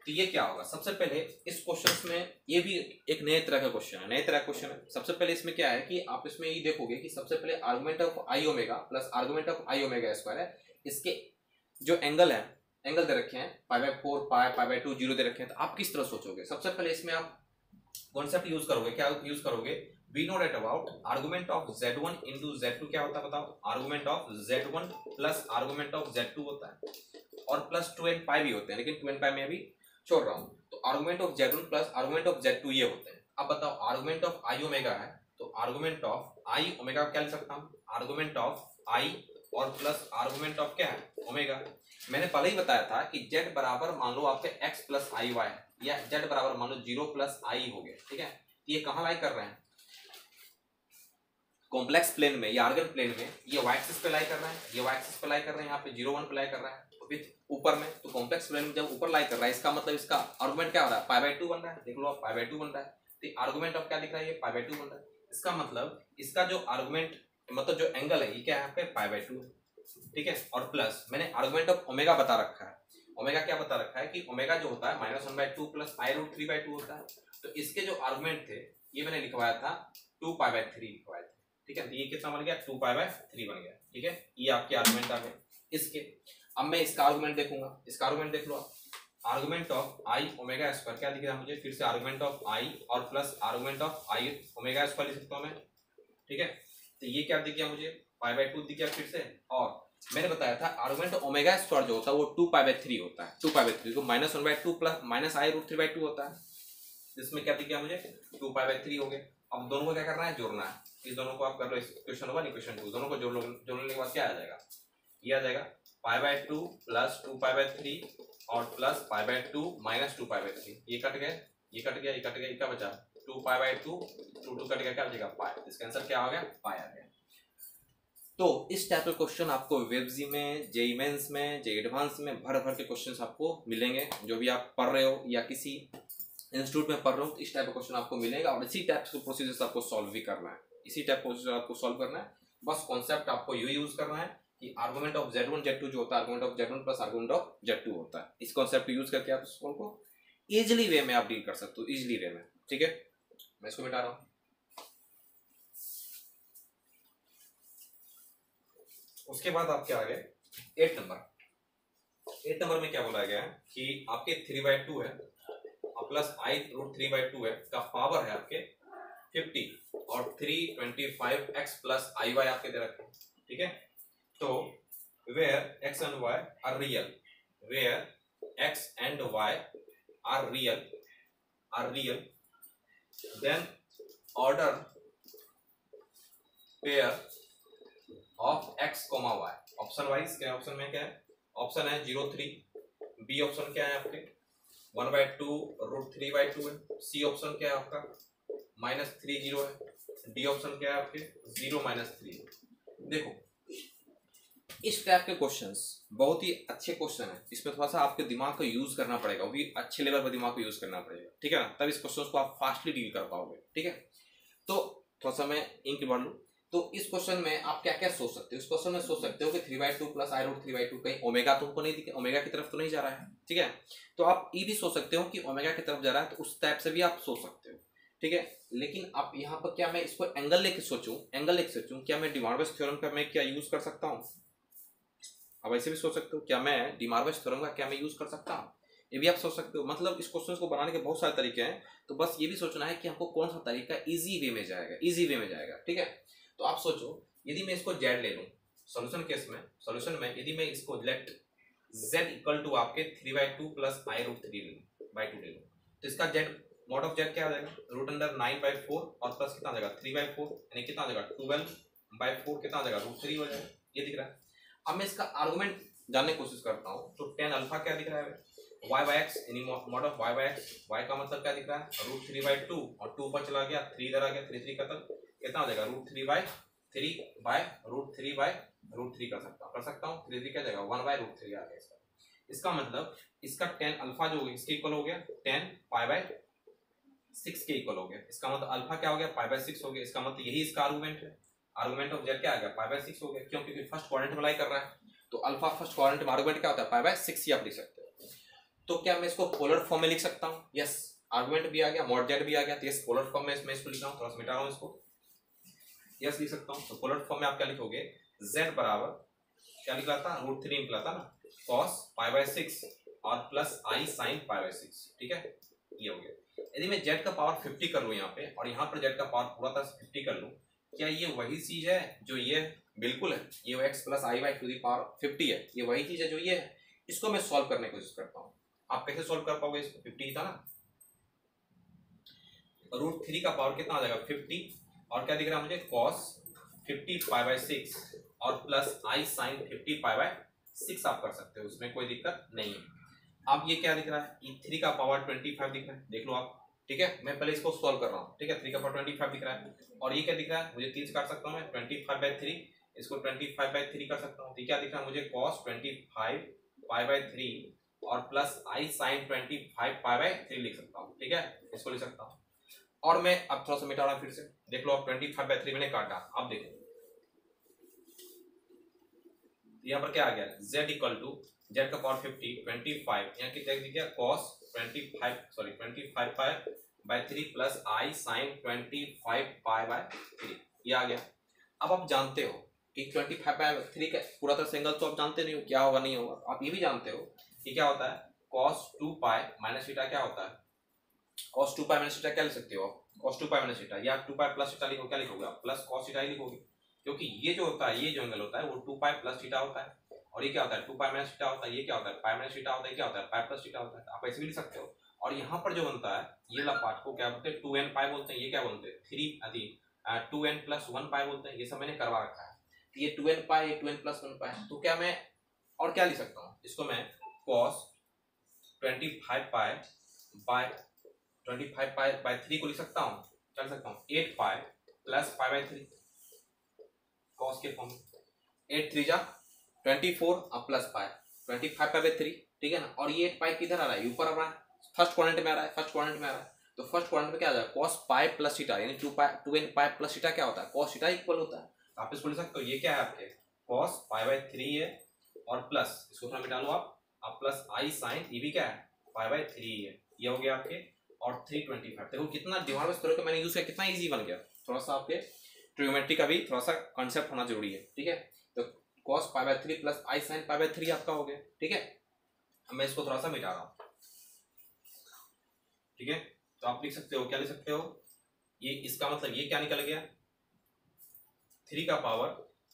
तो ये क्या होगा? सबसे पहले इस क्वेश्चन में, ये भी एक नए तरह का क्वेश्चन है, नए तरह का क्वेश्चन है। सबसे पहले इसमें क्या है कि आप इसमें ये देखोगे कि सबसे पहले argument of I omega plus argument of I omega square है, इसके जो एंगल है, एंगल दे रखे हैं π/4 π/2 0 दे रखे हैं। तो आप किस तरह सोचोगे? सबसे पहले इसमें आप कॉन्सेप्ट यूज करोगे, क्या यूज करोगे? We know that about argument of z1 into z2 क्या होता है बताओ? Argument of z1 plus argument of z2 होता है, और प्लस 2n पाई भी होते हैं, लेकिन 2n पाई में अभी छोड़ रहा हूं। तो argument of z1 plus argument of z2 ये होते हैं। अब बताओ आर्गुमेंट ऑफ आई ओमेगा है, तो आर्गुमेंट ऑफ आई ओमेगा क्या लिख सकता हूं? आर्गुमेंट ऑफ आई और प्लस आर्गुमेंट ऑफ क्या है? ओमेगा। मैंने पहले ही बताया था कि z बराबर मान लो आपके x प्लस आई वाई, या z बराबर मान लो 0 प्लस आई हो गया, ठीक है? ये कहाँ लाई कर रहे हैं? कॉम्प्लेक्स प्लेन में या आर्गन प्लेन में। ये y एक्सिस पे लाई कर रहा है, ये y एक्सिस पे लाई कर रहे हैं, यहाँ पे 0 1 पे लाई कर रहा है, तो विथ ऊपर में। तो कॉम्प्लेक्स प्लेन में जब ऊपर लाई कर रहा है, इसका मतलब इसका आर्गुमेंट क्या हो रहा है? π/2 बन रहा है, देख लो आप, π/2 बन रहा है। तो आर्गुमेंट ऑफ क्या दिख रहा है? ये π/2 बन रहा है। इसका मतलब इसका जो आर्गुमेंट, मतलब जो एंगल है, ये क्या है आपके? π/2, ठीक है? और प्लस मैंने आर्गुमेंट ऑफ ओमेगा बता रखा है। ओमेगा क्या बता रखा है कि ओमेगा जो होता है -1/2 प्लस i√3/2 होता है। तो इसके जो आर्गुमेंट थे ये मैंने लिखवाया था 2π/3 लिखवाया था, ठीक है? तो ये कितना बन गया? 2π/3 बन गया, ठीक है? ये आपके आर्गुमेंट आ गए इसके। अब मैं इसका आर्गुमेंट देखूंगा, इसका आर्गुमेंट देख लो आप। Argument of I omega square क्या दिख रहा है मुझे? फिर से आर्गुमेंट ऑफ आई और plus argument of I omega square लिख सकता हूं मैं, ठीक है? तो ये क्या दिख गया मुझे? π/2 दिख गया फिर से। और मैंने बताया था आर्गुमेंट ओमेगा स्क्वायर जो होता है वो 2π/3 होता है, 2π/3 को -1/2 प्लस -i√3/2 होता है, जिसमें क्या दिख गया मुझे? 2π/3 हो गया। अब दोनों को क्या करना है? जोड़ना है। इस दोनों को आप कर लो, इक्वेशन 1 इक्वेशन 2 दोनों को जोड़ने के बाद क्या आ जाएगा? ये आ जाएगा π/2 प्लस 2π/3 और प्लस π/2 माइनस 2π/3। ये कट गया, ये कट गया, ये कट गया, ये क्या बचा? 2π/2, 2 कट गया, क्या बचेगा? पाई। इसका आंसर क्या हो गया? पाई आ गया। तो इस टाइप के क्वेश्चन आपको वेबजी में, जेईई मेंस में, जेईई एडवांस में भर भर के क्वेश्चंस आपको मिलेंगे। जो भी आप पढ़ रहे हो या किसी इंस्टीट्यूट में पढ़ रहे हो, तो इस टाइप का क्वेश्चन आपको मिलेगा और इसी टाइप के प्रोसीजर आपको सॉल्व भी करना है, इसी टाइप प्रोसीजर आपको सॉल्व करना है। बस कॉन्सेप्ट आपको यू यूज करना है कि आर्गुमेंट ऑफ z1 z2 जो होता है, argument of z1 plus argument of z2 होता है। इस कॉन्सेप्ट को यूज करके आप इसको इजिली वे में आप डील कर सकते हो, इजिली वे में, ठीक है? मैं इसको मिटा रहा हूँ। उसके बाद आपके आ गए 8 नंबर। 8 नंबर में क्या बोला गया है कि आपके 3/2 है प्लस i√3/2 है, का पावर है आपके 50 और 325x प्लस iy आपके दे रखे, ठीक है? तो वेयर x एंड y are real, where x एंड y are real, then order pair of x, y। Option wise क्या, ऑप्शन में क्या है? ऑप्शन है 0 3, बी ऑप्शन क्या है आपके 1/2√3/2 है, सी ऑप्शन क्या है आपका -3 0 है, डी ऑप्शन क्या है आपके 0 -3। देखो इस टाइप के क्वेश्चंस बहुत ही अच्छे क्वेश्चन है, इसमें थोड़ा सा आपके दिमाग को यूज करना पड़ेगा, वो भी अच्छे लेवल पर दिमाग को यूज करना पड़ेगा, ठीक है ना, तब इस क्वेश्चन को आप फास्टली डील कर पाओगे, ठीक है। तो थोड़ा सा मैं इंक बढ़ लूँ, तो इस क्वेश्चन में आप क्या क्या सोच सकते हो, इस क्वेश्चन में सोच सकते हो कि 3/2 प्लस आई रूट 3/2 कहीं ओमेगा तुमको नहीं दिखे, ओमेगा की तरफ तो नहीं जा रहा है, ठीक है। तो आप ये भी सोच सकते हो कि ओमेगा की तरफ जा रहा है, तो उस टाइप से भी आप सोच सकते हो, ठीक है। लेकिन आप यहाँ पर क्या मैं इसको एंगल लेके सोचूं, एंगल लेके सोचूं, क्या मैं डिमॉर्गन्स थ्योरम का मैं क्या यूज कर सकता हूँ, अब ऐसे भी सोच सकते हो क्या मैं डिमॉर्गन्स थ्योरम का क्या मैं यूज कर सकता हूँ, ये भी आप सोच सकते हो। मतलब इस क्वेश्चन को बनाने के बहुत सारे तरीके हैं, तो बस ये भी सोचना है कि हमको कौन सा तरीका इजी वे में जाएगा, इजी वे में जाएगा, ठीक है। तो आप सोचो यदि मैं इसको जेड ले लूँ सोल्यूशन केस में, सोल्यूशन में यदि मैं इसको लेट z इक्वल टू आपके 3/2 प्लस आई रूट 3/2 ले लूँ, तो इसका जेड मॉड ऑफ जेड क्या आ जाएगा, रूट अंडर 9/4 और प्लस कितना आ जाएगा 3/4, यानी कितना आ जाएगा 12/4, कितना आ जाएगा रूट 3 हो जाएगा, ये दिख रहा है। अब मैं इसका आर्गुमेंट जानने की कोशिश करता हूँ, तो tan अल्फा क्या दिख रहा है, y/x यानी मॉड ऑफ y/x, y का मतलब क्या दिख रहा है रूट 3/2 और 2 पर चला गया 3 इधर आ गया 3 का तक कितना हो जाएगा रूट 3/√3 कर सकता हूँ 3 क्या जाएगा 1/√3 आ गया इसका। इसका मतलब इसका tan अल्फा जो इसके इक्वल हो गया tan π/6 के इक्वल हो गया, इसका मतलब अल्फा क्या हो गया π/6 हो गया, इसका मतलब यही इसका आर्गुमेंट है, आर्गुमेंट ऑफ जेड क्या आ गया π/6 हो गया, क्यों, क्योंकि फर्स्ट क्वाड्रेंट में लाई कर रहा है, तो अल्फा फर्स्ट क्वाड्रेंट में आर्गुमेंट क्या होता है π/6 ही आप लिख सकते हो। तो क्या मैं इसको पोलर फॉर्म में लिख सकता हूँ, यस, आर्गुमेंट भी आ गया मॉड जेड भी आ गया, तो यस पोलर फॉर्म में मैं इसको लिख रहा हूँ, थोड़ा सा मिटा रहा हूँ इसको, यस लिख सकता हूँ। तो पोलर फॉर्म में आप क्या लिखोगे, z बराबर क्या निकला था √3 निकला था ना, cos π/6 और प्लस i sin π/6, ठीक है, ये हो गया। यदि मैं z का पावर 50 कर लूँ यहाँ पे और यहाँ पर z का पावर पूरा तरह से 50 कर लूँ, क्या ये वही चीज है जो ये, बिल्कुल है, ये x प्लस i/50 है, ये वही चीज है जो ये है। इसको मैं सॉल्व करने की कोशिश करता हूँ, आप कैसे सॉल्व कर पाओगे इसको, 50 था ना, √3 का पावर कितना आ जाएगा 50 और क्या दिख रहा है मुझे cos 50 π/6 और प्लस i sin 50 π/6 आप कर सकते हो, उसमें कोई दिक्कत नहीं है। अब ये क्या दिख रहा है, ये 3 का पावर 25 दिख रहा है, देख लो आप, ठीक है, मैं पहले इसको सॉल्व कर रहा हूँ, ठीक है, 3 का पावर 25 दिख रहा है, और ये क्या दिख रहा है मुझे 3 से काट सकता हूँ मैं 25/3, इसको 25/3 कर सकता हूँ, तो क्या दिख रहा है मुझे cos 25 π/3 और प्लस i sin 25 π/3 लिख सकता हूँ, ठीक है, इसको लिख सकता हूँ। और मैं अब थोड़ा सा मिटा रहा हूँ, फिर से देख लो, 25/3 मैंने काटा, अब देखो यहाँ पर क्या आ गया, z इक्वल टू जेड का पावर 50 25 यहाँ कितना दिख गया cos 25 π/3 प्लस i sin 25 π/3, ये आ गया। अब आप जानते हो कि 25/3 का पूरा तरह से एंगल तो आप जानते नहीं हो क्या होगा नहीं होगा, आप ये भी जानते हो कि क्या होता है cos 2π माइनस थीटा क्या होता है, cos 2π माइनस थीटा क्या लिख सकते हो, cos 2π माइनस थीटा या 2π प्लस थीटा लिखो, क्या लिखोगे आप प्लस cos थीटा ही लिखोगे, क्योंकि ये जो होता है, ये जो एंगल होता है वो 2π प्लस थीटा होता है, और ये क्या होता है 2π माइनस थीटा होता है, ये क्या होता है π माइनस थीटा होता है, क्या होता है π प्लस थीटा होता है, आप ऐसे भी लिख सकते हो। और यहाँ पर जो बनता है ये वाला पार्ट को क्या बोलते हैं 2n π बोलते हैं, ये क्या बोलते हैं 2n प्लस 1 π बोलते हैं, ये सब मैंने करवा रखा है, ये 2n π 2n प्लस 1 π, तो क्या मैं और क्या लिख सकता हूँ, इसको मैं cos 25 π/3 को लिख सकता हूँ, चल सकता हूँ 8π प्लस π/3 cos के फॉर्म में, 8 3 जा 24 और प्लस π 25 π/3, ठीक है ना, और ये 8π किधर आ रहा है, ऊपर आ रहा है, फर्स्ट क्वाड्रेंट में आ रहा है, फर्स्ट क्वाड्रेंट में आ रहा है, तो फर्स्ट क्वाड्रेंट में क्या आ जाएगा cos π प्लस थीटा, यानी 2n π प्लस थीटा क्या होता है cos थीटा इक्वल होता है, आप इसको लिख सकते हो, ये क्या है आपके cos π/3 है और प्लस इसको थोड़ा मिटा लो आप प्लस i sin, ये भी क्या है π/3 है, ये हो गया आपके, और 325, देखो कितना डिमॉर्गन्स थ्योरम का मैंने यूज किया, कितना इजी बन गया। थोड़ा सा आपके ट्रिग्नोमेट्री का भी थोड़ा सा कॉन्सेप्ट होना जरूरी है, ठीक है, तो cos π/3 प्लस i sin π/3 आपका हो गया, ठीक है। अब मैं इसको थोड़ा सा मिटा रहा हूँ, ठीक है, तो आप लिख सकते हो, क्या लिख सकते हो, ये इसका मतलब ये क्या निकल गया 3 का पावर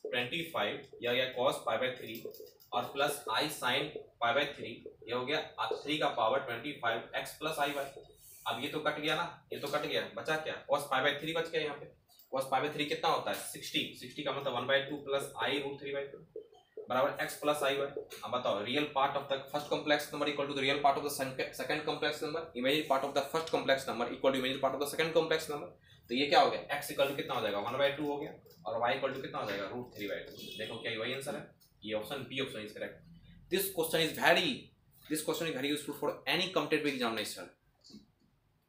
25 या cos π/3 और प्लस i sin π/3, ये हो गया 3 का power 25 x plus i y। अब ये तो कट गया ना, ये तो कट गया, बचा क्या cos π/3 बच गया, यहाँ पे cos π/3 कितना होता है 60 का मतलब 1/2 प्लस i रूट 3/2 बराबर x प्लस i y। अब बताओ real part of the first complex number equal to the real part of the second complex number, imaginary part of the first complex number equal to imaginary part of the second complex number, तो ये क्या हो गया x equal to कितना हो जाएगा 1/2 हो गया और y इक्वल टू कितना हो जाएगा √3/2, देखो क्या वही आंसर है, ये option B option is correct. This question is very useful for any competitive examination.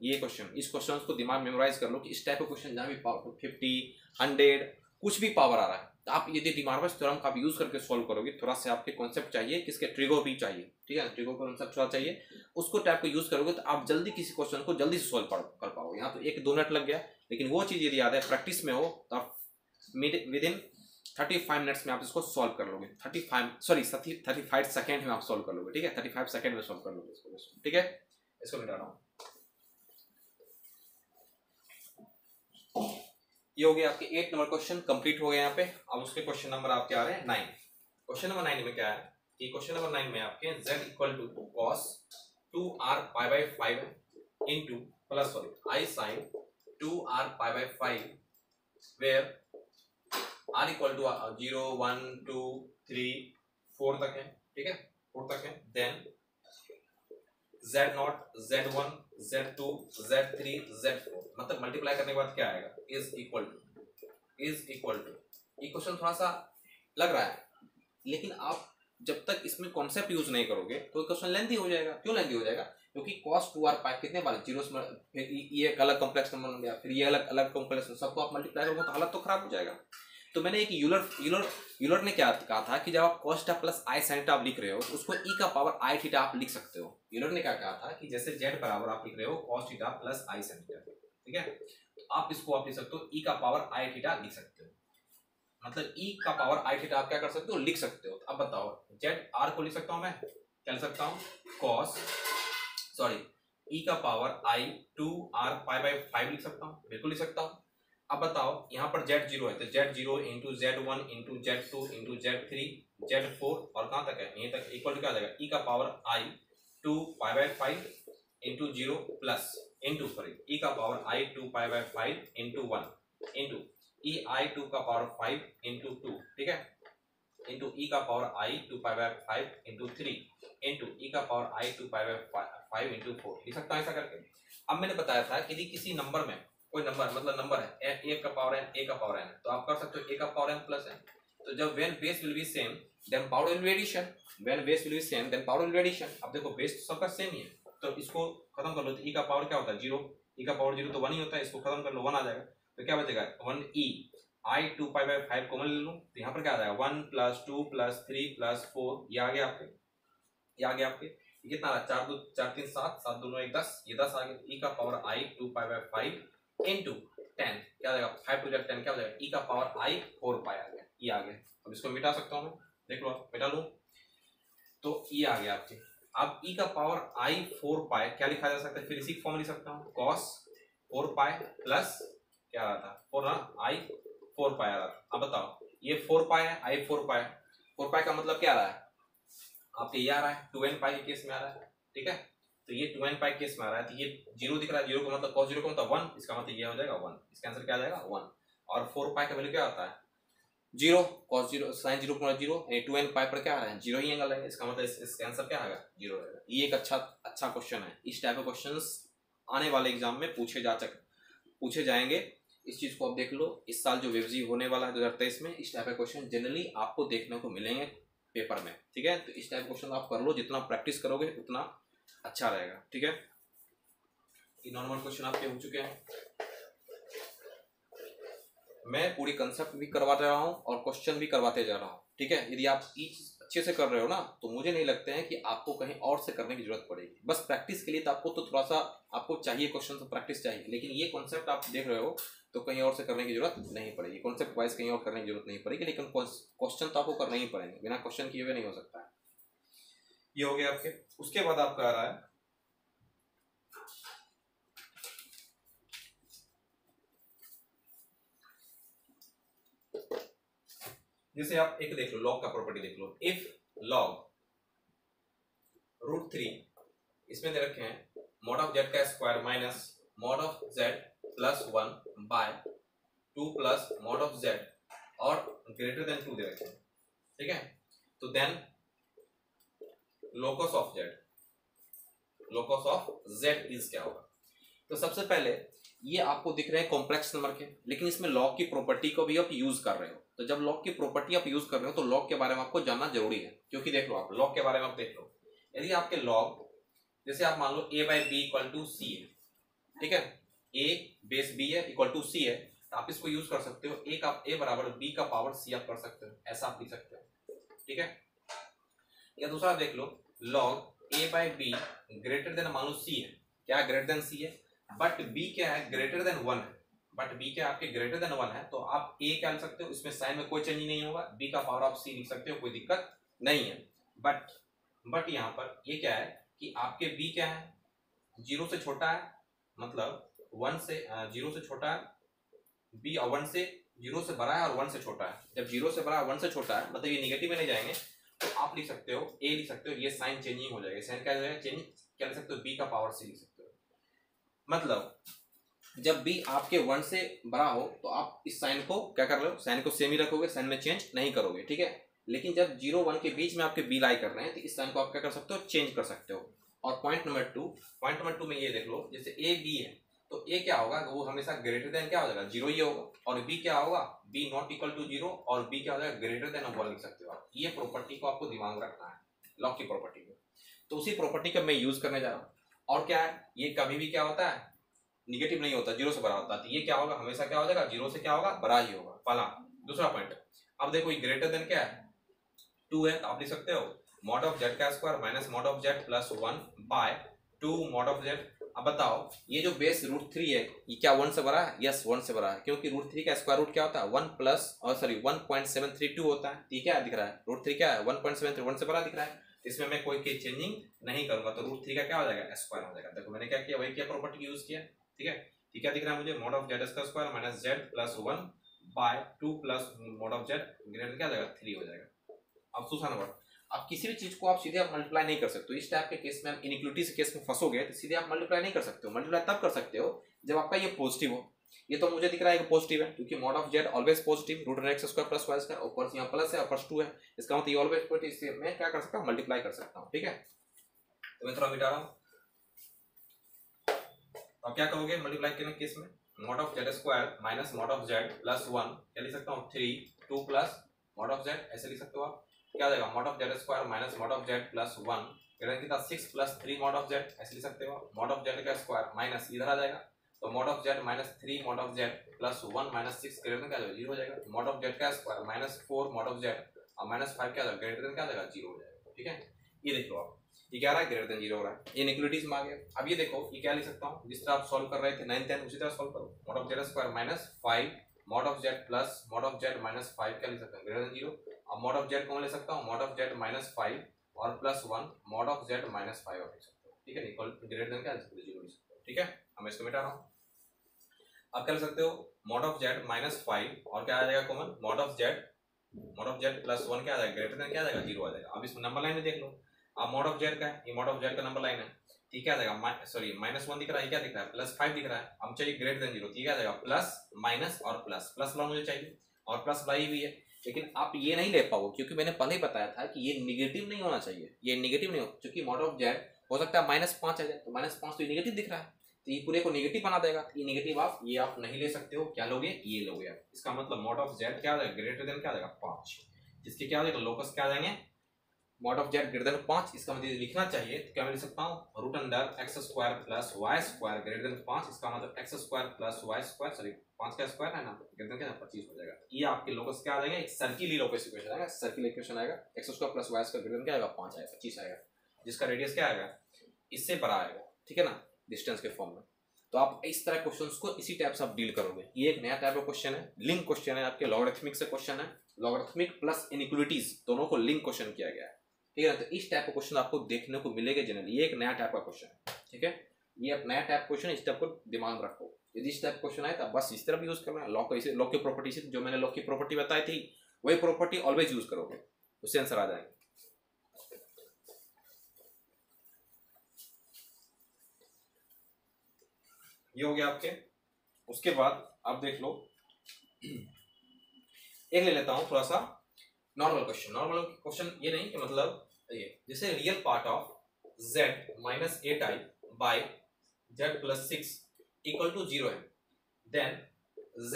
ये क्वेश्चन, इस क्वेश्चन को दिमाग मेमोराइज कर लो कि इस टाइप का क्वेश्चन जहाँ भी 50, 100 कुछ भी पावर आ रहा है तो आप यदि डिमार्विस थ्योरम का आप यूज करके सॉल्व करोगे, थोड़ा सा आपके कॉन्सेप्ट चाहिए, किसके ट्रिगो भी चाहिए, ठीक है, ट्रिगो कॉन्सेप्ट थोड़ा चाहिए, उसको टाइप को यूज करोगे तो आप जल्दी किसी क्वेश्चन को जल्दी से सॉल्व कर पाओगे. यहाँ तो 1-2 मिनट लग गया, लेकिन वो चीज यदि याद है प्रैक्टिस में हो तो आप विद इन 35 मिनट्स में आप इसको सॉल्व कर लोगे. 35 सेकेंड में आप सॉल्व कर लोगे, ठीक है, 35 सेकेंड में सॉल्व कर लोगे इसको, ठीक है. इसको मिटा रहा हूँ. ये हो गया आपके 8 नंबर क्वेश्चन कंप्लीट हो गए यहाँ पे. अब उसके क्वेश्चन नंबर आपके आ रहे हैं 9. क्वेश्चन नंबर 9 में क्या है कि क्वेश्चन नंबर 9 में आपके z equal to cos 2r pi by 5 into plus i sin 2r pi by 5 where r equal to 0 1 2 3 4 तक है, ठीक है, 4 तक है. Then z0 z1 z2 z3 z4 मतलब मल्टीप्लाई करने के बाद क्या आएगा, इज इक्वल टू. ये क्वेश्चन थोड़ा सा लग रहा है, लेकिन आप जब तक इसमें कॉन्सेप्ट यूज नहीं करोगे तो क्वेश्चन लेंथी हो जाएगा. क्यों लेंथी हो जाएगा? क्योंकि cos 2r पाई कितने बार जीरो, फिर ये एक अलग कॉम्प्लेक्स नंबर बन गया, फिर ये अलग कॉम्प्लेक्स, सबको आप मल्टीप्लाई करोगे तो हालत तो खराब हो जाएगा. तो मैंने एक यूलर ने क्या कहा था कि जब आप cos theta plus i sin theta आप लिख रहे हो तो उसको e का पावर i थीटा आप लिख सकते हो. यूलर ने क्या कहा था कि जैसे z बराबर आप लिख रहे हो cos theta plus i sin theta, ठीक है, तो आप इसको आप लिख सकते हो e का पावर i थीटा लिख सकते हो. मतलब e का पावर i थीटा आप क्या कर सकते हो, लिख सकते हो. अब बताओ z r को लिख सकता हूं मैं, क्या लिख सकता हूं, e का power i 2r pi by 5 लिख सकता हूं, बिल्कुल लिख सकता हूं. अब बताओ यहाँ पर z0 है तो z0 into z1 into z2 into z3 z4 और कहाँ तक है, यहीं तक, इक्वल टू क्या आ जाएगा, e का power i 2 pi by 5 into 0 plus into e का power i 2 pi by 5 into 1 into e i 2 का पावर 5 इंटू 2, ठीक है, इंटू e का power i 2 pi by 5 into 3 into e का power i 2 pi by 5 into 4 लिख सकता हूँ ऐसा करके. अब मैंने बताया था कि यदि किसी नंबर में कोई नंबर मतलब नंबर है a का पावर n a का पावर n तो आप कर सकते हो a का पावर n प्लस n. तो जब when base will be same then power will be addition, when base will be same then power will be addition. अब देखो बेस तो सबका सेम ही है तो इसको खत्म कर लो तो e का पावर क्या होता है 0, e का पावर 0 तो 1 ही होता है, इसको खत्म कर लो 1 आ जाएगा. तो क्या बचेगा 1e i 2 pi by 5 common ले लो तो यहाँ पर क्या आ जाएगा 1 प्लस 2 प्लस 3 प्लस 4, ये आ गया आपके, कितना आ रहा है 4 2 4 3 7 7 2 9 1 10, ये 10 आ गया. e का power i 2 pi by 5 into 10 क्या आ जाएगा 5 टू 10 क्या हो जाएगा, e का पावर i 4 पाई आ गया, ये आ गया. अब इसको मिटा सकता हूँ मैं, देख लो मिटा लूं तो ये आ गया आपके. अब e का पावर i 4 पाई क्या लिखा जा सकता है, फिर इसी फॉर्म लिख सकता हूँ cos 4 पाई प्लस क्या आ रहा था 4 ना i 4 पाई आ रहा था. अब बताओ ये 4 पाई है, i 4 पाई का मतलब क्या आ रहा है आपके, ये आ रहा है 2n पाई के केस में आ रहा है, ठीक है, तो ये 2n पाई केस में आ रहा है तो ये 0 दिख रहा है, 0 का मतलब cos 0 का मतलब 1, इसका मतलब ये हो जाएगा 1, इसका आंसर क्या आ जाएगा 1. और 4 पाई का वैल्यू क्या होता है 0, cos 0 sin 0 का 0, 2n पाई पर क्या आ रहा है 0 ही एंगल है, इसका मतलब इसका आंसर क्या आएगा 0 रहेगा. ये एक अच्छा क्वेश्चन है. इस टाइप के क्वेश्चंस आने वाले एग्जाम में पूछे जाएंगे. इस चीज को आप देख लो, इस साल जो वेबजी होने वाला है 2023 में इस टाइप के क्वेश्चन जनरली आपको देखने को मिलेंगे पेपर में, ठीक है. तो इस टाइप क्वेश्चन आप कर लो, जितना प्रैक्टिस करोगे उतना अच्छा रहेगा, ठीक है. ये नॉर्मल क्वेश्चन आपके हो चुके हैं. मैं पूरी कंसेप्ट भी करवाते रहा हूँ और क्वेश्चन भी करवाते जा रहा हूँ, ठीक है. यदि आप ईच अच्छे से कर रहे हो ना तो मुझे नहीं लगता है कि आपको कहीं और से करने की जरूरत पड़ेगी. बस प्रैक्टिस के लिए तो आपको तो थोड़ा सा आपको चाहिए क्वेश्चन तो प्रैक्टिस चाहिए, लेकिन ये कॉन्सेप्ट आप देख रहे हो तो कहीं और से करने की जरूरत नहीं पड़ेगी, कॉन्सेप्ट वाइज कहीं और करने की जरूरत नहीं पड़ेगी, लेकिन क्वेश्चन तो आपको करना ही पड़ेंगे, बिना क्वेश्चन किए हुए नहीं हो सकता है. ये हो गया आपके. उसके बाद आपका आ रहा है जैसे आप एक देख लो लॉग का प्रॉपर्टी देख लो, इफ लॉग √3 इसमें दे रखे हैं mod ऑफ z का square minus mod of z plus 1 by 2 plus mod of z और ग्रेटर देन 2 दे रखे हैं, ठीक है. तो then locus of z is क्या होगा. तो सबसे पहले ये आपको दिख रहे हैं कॉम्प्लेक्स नंबर के, लेकिन इसमें लॉग की प्रॉपर्टी को भी आप यूज कर रहे हो। तो जब लॉग की प्रॉपर्टी आप यूज कर रहे हो तो लॉग के बारे में आपको जानना जरूरी है, क्योंकि देख लो आप लॉग के बारे में आप देख लो, यदि आपके लॉग जैसे आप मान लो a by B equal to C है, ठीक है, a बेस b है इक्वल टू सी है, तो आप इसको यूज कर सकते हो, a बराबर b का पावर c आप कर सकते हो, ऐसा आप लिख सकते हो, ठीक है। या दूसरा देख लो, log a by B greater than मान लो c है, क्या ग्रेटर देन c है, बट b क्या है ग्रेटर देन 1 है, बट b क्या आपके ग्रेटर देन 1 है, तो आप a क्या लिख सकते हो, इसमें साइन में कोई चेंज नहीं होगा, b का पावर आप c लिख सकते हो, कोई दिक्कत नहीं है। बट यहाँ पर ये क्या है कि आपके b क्या है, 0 से छोटा है, मतलब 1 से 0 से छोटा है, b और 1 से 0 से बड़ा है और 1 से छोटा है। जब 0 से बड़ा 1 से छोटा है मतलब ये निगेटिव में नहीं जाएंगे, तो आप लिख सकते हो a लिख सकते हो, ये साइन चेंजिंग हो जाएगा, साइन क्या हो जाएगा चेंज, क्या लिख सकते हो b का पावर c लिख सकते हो। मतलब जब b आपके 1 से बड़ा हो तो आप इस साइन को क्या कर रहे हो, साइन को सेम ही रखोगे, साइन में चेंज नहीं करोगे, ठीक है। लेकिन जब 0 1 के बीच में आपके b लाई कर रहे हैं तो इस साइन को आप क्या कर सकते हो, चेंज कर सकते हो। और पॉइंट नंबर 2 में ये देख लो, जैसे a b है तो a क्या होगा, वो हमेशा ग्रेटर देन क्या हो जाएगा 0 ही होगा, और b क्या होगा b नॉट इक्वल टू 0, और b क्या हो जाएगा ग्रेटर देन 1 लिख सकते हो आप। ये प्रॉपर्टी को आपको दिमाग में रखना है, लॉग की प्रॉपर्टी को, तो उसी प्रॉपर्टी का मैं यूज करने जा रहा हूँ। और क्या है, ये कभी भी क्या होता है निगेटिव नहीं होता, 0 से बड़ा होता है, तो ये क्या होगा हमेशा क्या हो जाएगा 0 से क्या होगा बड़ा ही होगा, पहला। दूसरा पॉइंट, अब देखो ये ग्रेटर देन क्या है 2 है, तो आप लिख सकते हो मॉड ऑफ जेड का square minus mod of Z plus 1 by 2 mod of Z. अब बताओ ये जो बेस √3 है ये क्या 1 से बड़ा है, यस 1 से बड़ा है, क्योंकि √3 का स्क्वायर रूट क्या होता है 1 प्लस और सॉरी 1.732 होता है, ठीक है, दिख रहा है √3 क्या है 1.731 से बड़ा दिख रहा है, इसमें मैं कोई चेंजिंग नहीं करूंगा, तो √3 का क्या हो जाएगा स्क्वायर हो जाएगा। देखो मैंने क्या किया, वही क्या प्रॉपर्टी यूज किया, ठीक है। ठीक है, दिख रहा है मुझे मॉड ऑफ जेड का square minus Z plus 1 by 2 plus mod of Z greater क्या हो जाएगा 3 हो जाएगा। अब दूसरा नंबर, आप किसी भी चीज को आप सीधे आप मल्टीप्लाई नहीं कर सकते हो, इस टाइप के केस में आप इनइक्वालिटी के केस में फंसोगे तो सीधे आप मल्टीप्लाई नहीं कर सकते हो। मल्टीप्लाई तब कर सकते हो जब आपका ये पॉजिटिव हो, ये तो मुझे दिख रहा है कि पॉजिटिव है, क्योंकि mod of Z always positive, √x² plus y², ऊपर यहाँ प्लस है ऊपर 2 है, इसका मतलब ये ऑलवेज पॉजिटिव, इससे मैं क्या कर सकता हूँ मल्टीप्लाई कर सकता हूँ, ठीक है। तो मैं थोड़ा मिटा रहा हूँ, अब क्या करोगे मल्टीप्लाई करने केस में, mod of Z minus mod of Z plus 1 क्या लिख सकता हूँ 3 2 प्लस मॉड ऑफ जेड, ऐसे लिख सकते हो आप, क्या आ जाएगा mod of Z minus mod of Z plus 1 कितना 6 प्लस 3 मॉड ऑफ जेड, ऐसे लिख सकते हो। मॉड ऑफ जेड का स्क्वायर माइनस इधर आ जाएगा, तो mod of Z minus 3 mod of Z plus 1 minus 6 greater than क्या हो जाएगा 0 हो जाएगा। मॉड ऑफ जेड का square minus 4 mod of Z और माइनस 5 क्या हो जाएगा ग्रेटर देन क्या हो जाएगा 0 हो जाएगा, ठीक है। ये देख लो आप, ये क्या आ रहा है ग्रेटर देन 0 हो रहा है, ये इनइक्वालिटीज में आ गया। अब ये देखो ये क्या लिख सकता हूँ, जिस तरह आप सॉल्व कर रहे थे 9 10 उसी तरह सॉल्व करो, mod of Z square minus 5 mod of Z plus mod of Z minus 5 क्या लिख सकते हैं ग्रेटर देन 0। अब मॉड ऑफ जेड कौन ले सकता हूँ, मॉड ऑफ जेड माइनस 5 और plus 1 mod of Z minus 5 और लिख सकते हो, ठीक है, इक्वल ग्रेटर देन क्या लिख सकते हो 0 लिख सकते हो, ठीक है। अब मैं इसको मिटा रहा हूँ, अब क्या लिख सकते हो मॉड ऑफ जेड माइनस 5 और क्या आ जाएगा common mode of Z plus 1 क्या आ जाएगा ग्रेटर देन क्या आ जाएगा 0 आ जाएगा। अब इस नंबर लाइन में देख लो, अब मॉड ऑफ जेड का है, ये मॉड ऑफ जेड का नंबर लाइन है, ठीक है, आ जाएगा सॉरी -1 दिख रहा है, क्या दिख रहा है +5 दिख रहा है, हम चाहिए ग्रेटर देन 0, ठीक है, आ जाएगा प्लस माइनस और प्लस वाला मुझे चाहिए और प्लस वाला भी है, लेकिन आप ये नहीं ले पाओगे क्योंकि मैंने पहले ही बताया था कि ये निगेटिव नहीं होना चाहिए, ये निगेटिव नहीं हो, क्योंकि मॉड ऑफ जेड हो सकता है -5 आ जाए, तो -5 तो निगेटिव दिख रहा है, तो ये पूरे को नेगेटिव बना देगा, ये नेगेटिव आप ये आप नहीं ले सकते हो, क्या लोगे ये लोगे आप। इसका मतलब मॉड ऑफ जेड क्या आ जाएगा ग्रेटर देन क्या आ जाएगा 5, जिसके क्या आ जाएगा लोकस क्या आ जाएंगे mod of Z greater then 5, इसका मतलब लिखना चाहिए तो क्या मैं लिख सकता हूँ √x² plus y² greater than 5, इसका मतलब x² प्लस y² सॉरी 5 का स्क्वायर है ना ग्रेटर देन क्या 25 हो जाएगा। ये आपके लोकस क्या आ जाएगा एक सर्किल ही लोकस इक्वेशन आएगा, सर्किल इक्वेशन आएगा x² plus y² greater than क्या आएगा 5 आएगा 25 आएगा, जिसका रेडियस क्या आएगा इससे बड़ा आएगा, ठीक है ना, डिस्टेंस के फॉर्म में। तो आप इस तरह क्वेश्चंस को इसी टाइप से आप डील करोगे। ये एक नया टाइप का क्वेश्चन है, लिंक क्वेश्चन है, आपके लॉगरिथमिक से क्वेश्चन है, लॉगरिथमिक प्लस इनइक्वालिटीज दोनों को लिंक क्वेश्चन किया गया है, ठीक है ना। तो इस टाइप का क्वेश्चन आपको देखने को मिलेगा जनरली, ये एक नया टाइप का क्वेश्चन है, ठीक है, ये एक नया टाइप क्वेश्चन, इस टाइप को दिमाग में रखो। यदि इस टाइप क्वेश्चन आए तो बस इस तरह यूज करना है, लॉग की प्रॉपर्टी से, जो मैंने लॉग की प्रॉपर्टी बताई थी वही प्रॉपर्टी ऑलवेज यूज करोगे, उससे आंसर आ जाएंगे। ये हो गया आपके। उसके बाद आप देख लो एक ले लेता हूं थोड़ा सा नॉर्मल क्वेश्चन। नॉर्मल क्वेश्चन ये नहीं कि मतलब ये जैसे real part of z minus 8i by z plus 6 equal to 0 है, then z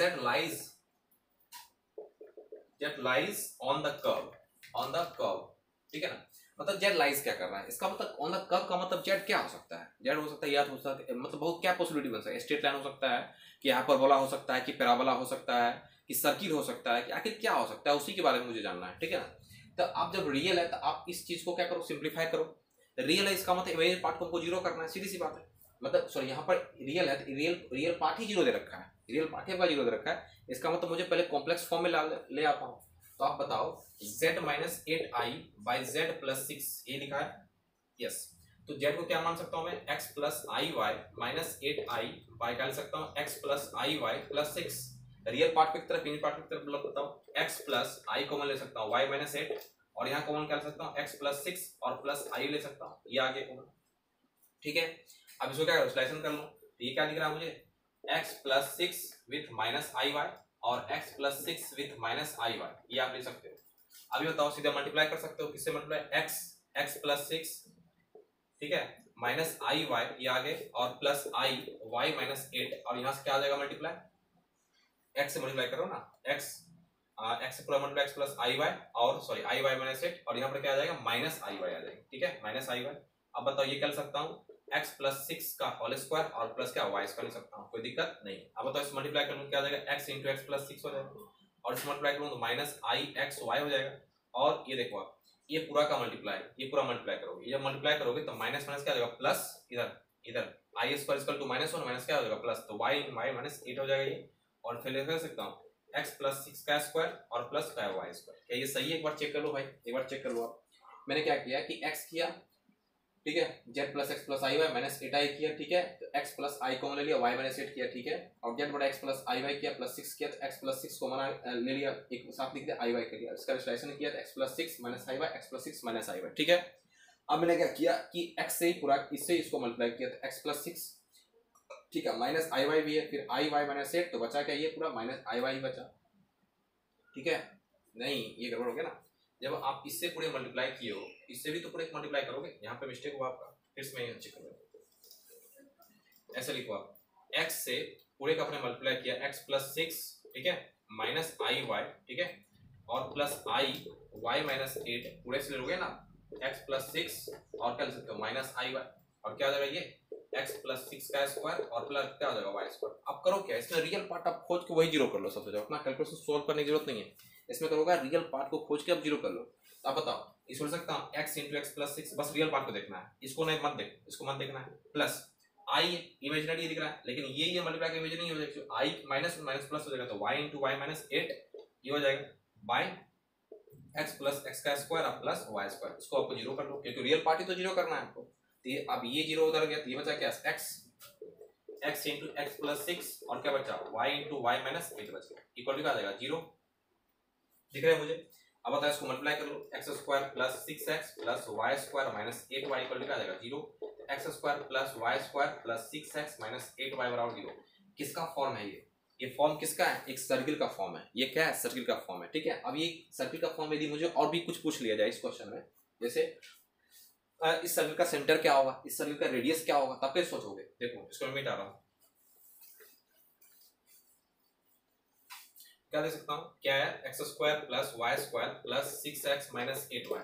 lies on the curve, ठीक है ना। मतलब z लाइज क्या कर रहा है, इसका मतलब ऑन द कर्व का मतलब z क्या हो सकता है, z हो सकता है या हो सकता है, मतलब बहुत क्या पॉसिबिलिटी बन सकता है, स्ट्रेट लाइन हो सकता है कि हाइपरबोला हो सकता है कि पैराबोला हो सकता है कि सर्किल हो सकता है कि आखिर क्या हो सकता है, उसी के बारे में मुझे जानना है, ठीक है ना। तो आप जब रियल है तो आप इस चीज को क्या करो, सिंप्लीफाई करो। रियल है इसका मतलब इमेजिनरी पार्ट को हमको जीरो करना है, सीधी सी बात है। मतलब सॉरी यहाँ पर रियल है तो रियल पार्ट ही जीरो दे रखा है, रियल पार्ट ही आपका जीरो दे रखा है, इसका मतलब मुझे पहले कॉम्प्लेक्स फॉर्म में ले आता हूँ। तो आप बताओ z minus 8i by Z plus 6 ये लिखा है, यस। तो z को क्या मान सकता हूँ मैं, x plus I Y minus 8i by क्या ले सकता हूँ, x प्लस आई वाई प्लस 6। रियल पार्ट की तरफ इमेजिनरी पार्ट की तरफ मतलब बताओ x प्लस आई कॉमन ले सकता हूँ y माइनस 8 और यहाँ कॉमन क्या ले सकता हूँ x प्लस 6 और प्लस i ले सकता हूँ, ये आगे कॉमन, ठीक है। अब इसको क्या करो, सॉल्यूशन कर लो। तो ये क्या दिख रहा है मुझे, x plus 6 with minus I Y और x plus 6 with minus I Y, ये आप ले सकते हो। अभी बताओ सीधे मल्टीप्लाई कर सकते हो, किससे मल्टीप्लाई, x प्लस 6, ठीक है, माइनस आई वाई ये आगे और प्लस आई y माइनस 8 और यहाँ से क्या आ जाएगा मल्टीप्लाई, x से मल्टीप्लाई करो ना, x से पूरा मल्टीप्लाई x प्लस आई वाई और सॉरी आई वाई माइनस 8 और यहाँ पर क्या आ जाएगा, माइनस आई वाई आ जाएगा, ठीक है, माइनस आई वाई। अब बताओ ये क्या ले सकता हूँ, x प्लस 6 का होल स्क्वायर और प्लस क्या y स्क्वायर ले सकता हूँ, कोई दिक्कत नहीं। अब बताओ इस मल्टीप्लाई करूँ क्या आ जाएगा, x इंटू एक्स प्लस 6 हो जाएगा और इस मल्टीप्लाई करूँ तो माइनस आई एक्स वाई हो जाएगा। और ये देखो आप ये पूरा का मल्टीप्लाई, ये पूरा मल्टीप्लाई करोगे, जब मल्टीप्लाई करोगे तो माइनस माइनस क्या हो जाएगा प्लस, इधर I square equal to minus 1 minus क्या हो जाएगा प्लस, तो y माइनस 8 हो जाएगा ये। और फिर लिख सकता हूँ x प्लस 6 का स्क्वायर और प्लस का y स्क्वायर, क्या ये सही है, एक बार चेक कर लो भाई, एक बार चेक कर लो आप। मैंने क्या किया कि x किया, ठीक है, z प्लस एक्स प्लस आई वाई माइनस 8i किया, ठीक है, तो x प्लस आई कॉमन ले लिया, y माइनस 8 किया, ठीक है, और z बटा x प्लस आई वाई किया प्लस 6 किया, तो x प्लस 6 कॉमन ले लिया, एक साथ लिख दिया आई वाई कर लिया, इसका सॉल्यूशन किया तो x plus 6 minus I Y, x plus 6 minus I Y, ठीक है। अब मैंने क्या किया कि x से ही पूरा इससे इसको मल्टीप्लाई किया तो x प्लस 6, ठीक है, माइनस आई वाई भी है, फिर आई वाई माइनस 8 तो बचा क्या, ये पूरा माइनस आई वाई बचा, ठीक है। नहीं ये गड़बड़ हो गया ना, जब आप इससे पूरे मल्टीप्लाई किए हो इससे भी तो पूरे मल्टीप्लाई करोगे, यहाँ पे मिस्टेक हुआ आपका, फिर से मैं चेक करूँगा, ऐसे लिखो आप x से पूरे का अपने मल्टीप्लाई किया x प्लस 6, ठीक है, माइनस आई वाई, ठीक है, और प्लस आई वाई माइनस 8 पूरे से लोगे ना, x प्लस 6 और क्या ले सकते हो माइनस आई वाई और क्या हो जाएगा ये x प्लस 6 का स्क्वायर और प्लस क्या हो जाएगा y स्क्वायर। अब करो क्या, इसमें रियल पार्ट आप खोज के वही जीरो कर लो, सबसे ज्यादा अपना कैलकुलेशन सोल्व करने की जरूरत नहीं है, इसमें करोगा रियल पार्ट को खोज के अब जीरो कर लो। अब बताओ इसको सकता हूँ x इंटू एक्स प्लस 6, बस रियल पार्ट को देखना है, इसको नहीं मत देख, इसको मत देखना है, प्लस आई इमेजिनरी दिख रहा है लेकिन ये मल्टीप्लाई का इमेजिनरी हो जाएगा, आई माइनस माइनस प्लस हो जाएगा तो y इंटू वाई माइनस 8 ये हो जाएगा बाय x प्लस एक्स का स्क्वायर और प्लस वाई स्क्वायर, इसको आपको जीरो कर लो क्योंकि रियल पार्ट ही तो जीरो करना है आपको। तो ये अब ये जीरो उधर गया तो ये बचा क्या, x इंटू एक्स प्लस 6 और क्या बचा y इंटू वाई माइनस 8 बचा, इक्वल टू क्या आ जाएगा जीरो, दिख रहा है मुझे। अब बताओ इसको मल्टीप्लाई कर लो, X square plus 6x plus Y square minus 8y equal to क्या आ जाएगा zero, X square plus Y square plus 6x minus 8y बराबर जीरो। किसका फॉर्म है ये फॉर्म किसका है, एक सर्किल का फॉर्म है, ये क्या है सर्किल का फॉर्म है, ठीक है। अब ये सर्किल का फॉर्म यदि मुझे और भी कुछ पूछ लिया जाए इस क्वेश्चन में, जैसे इस सर्किल का सेंटर क्या होगा, इस सर्किल का रेडियस क्या होगा, तब पे सोचोगे। देखो इसको मैं मिटा रहा हूँ, क्या दे सकता हूँ, क्या है x square plus Y square plus 6x minus 8y।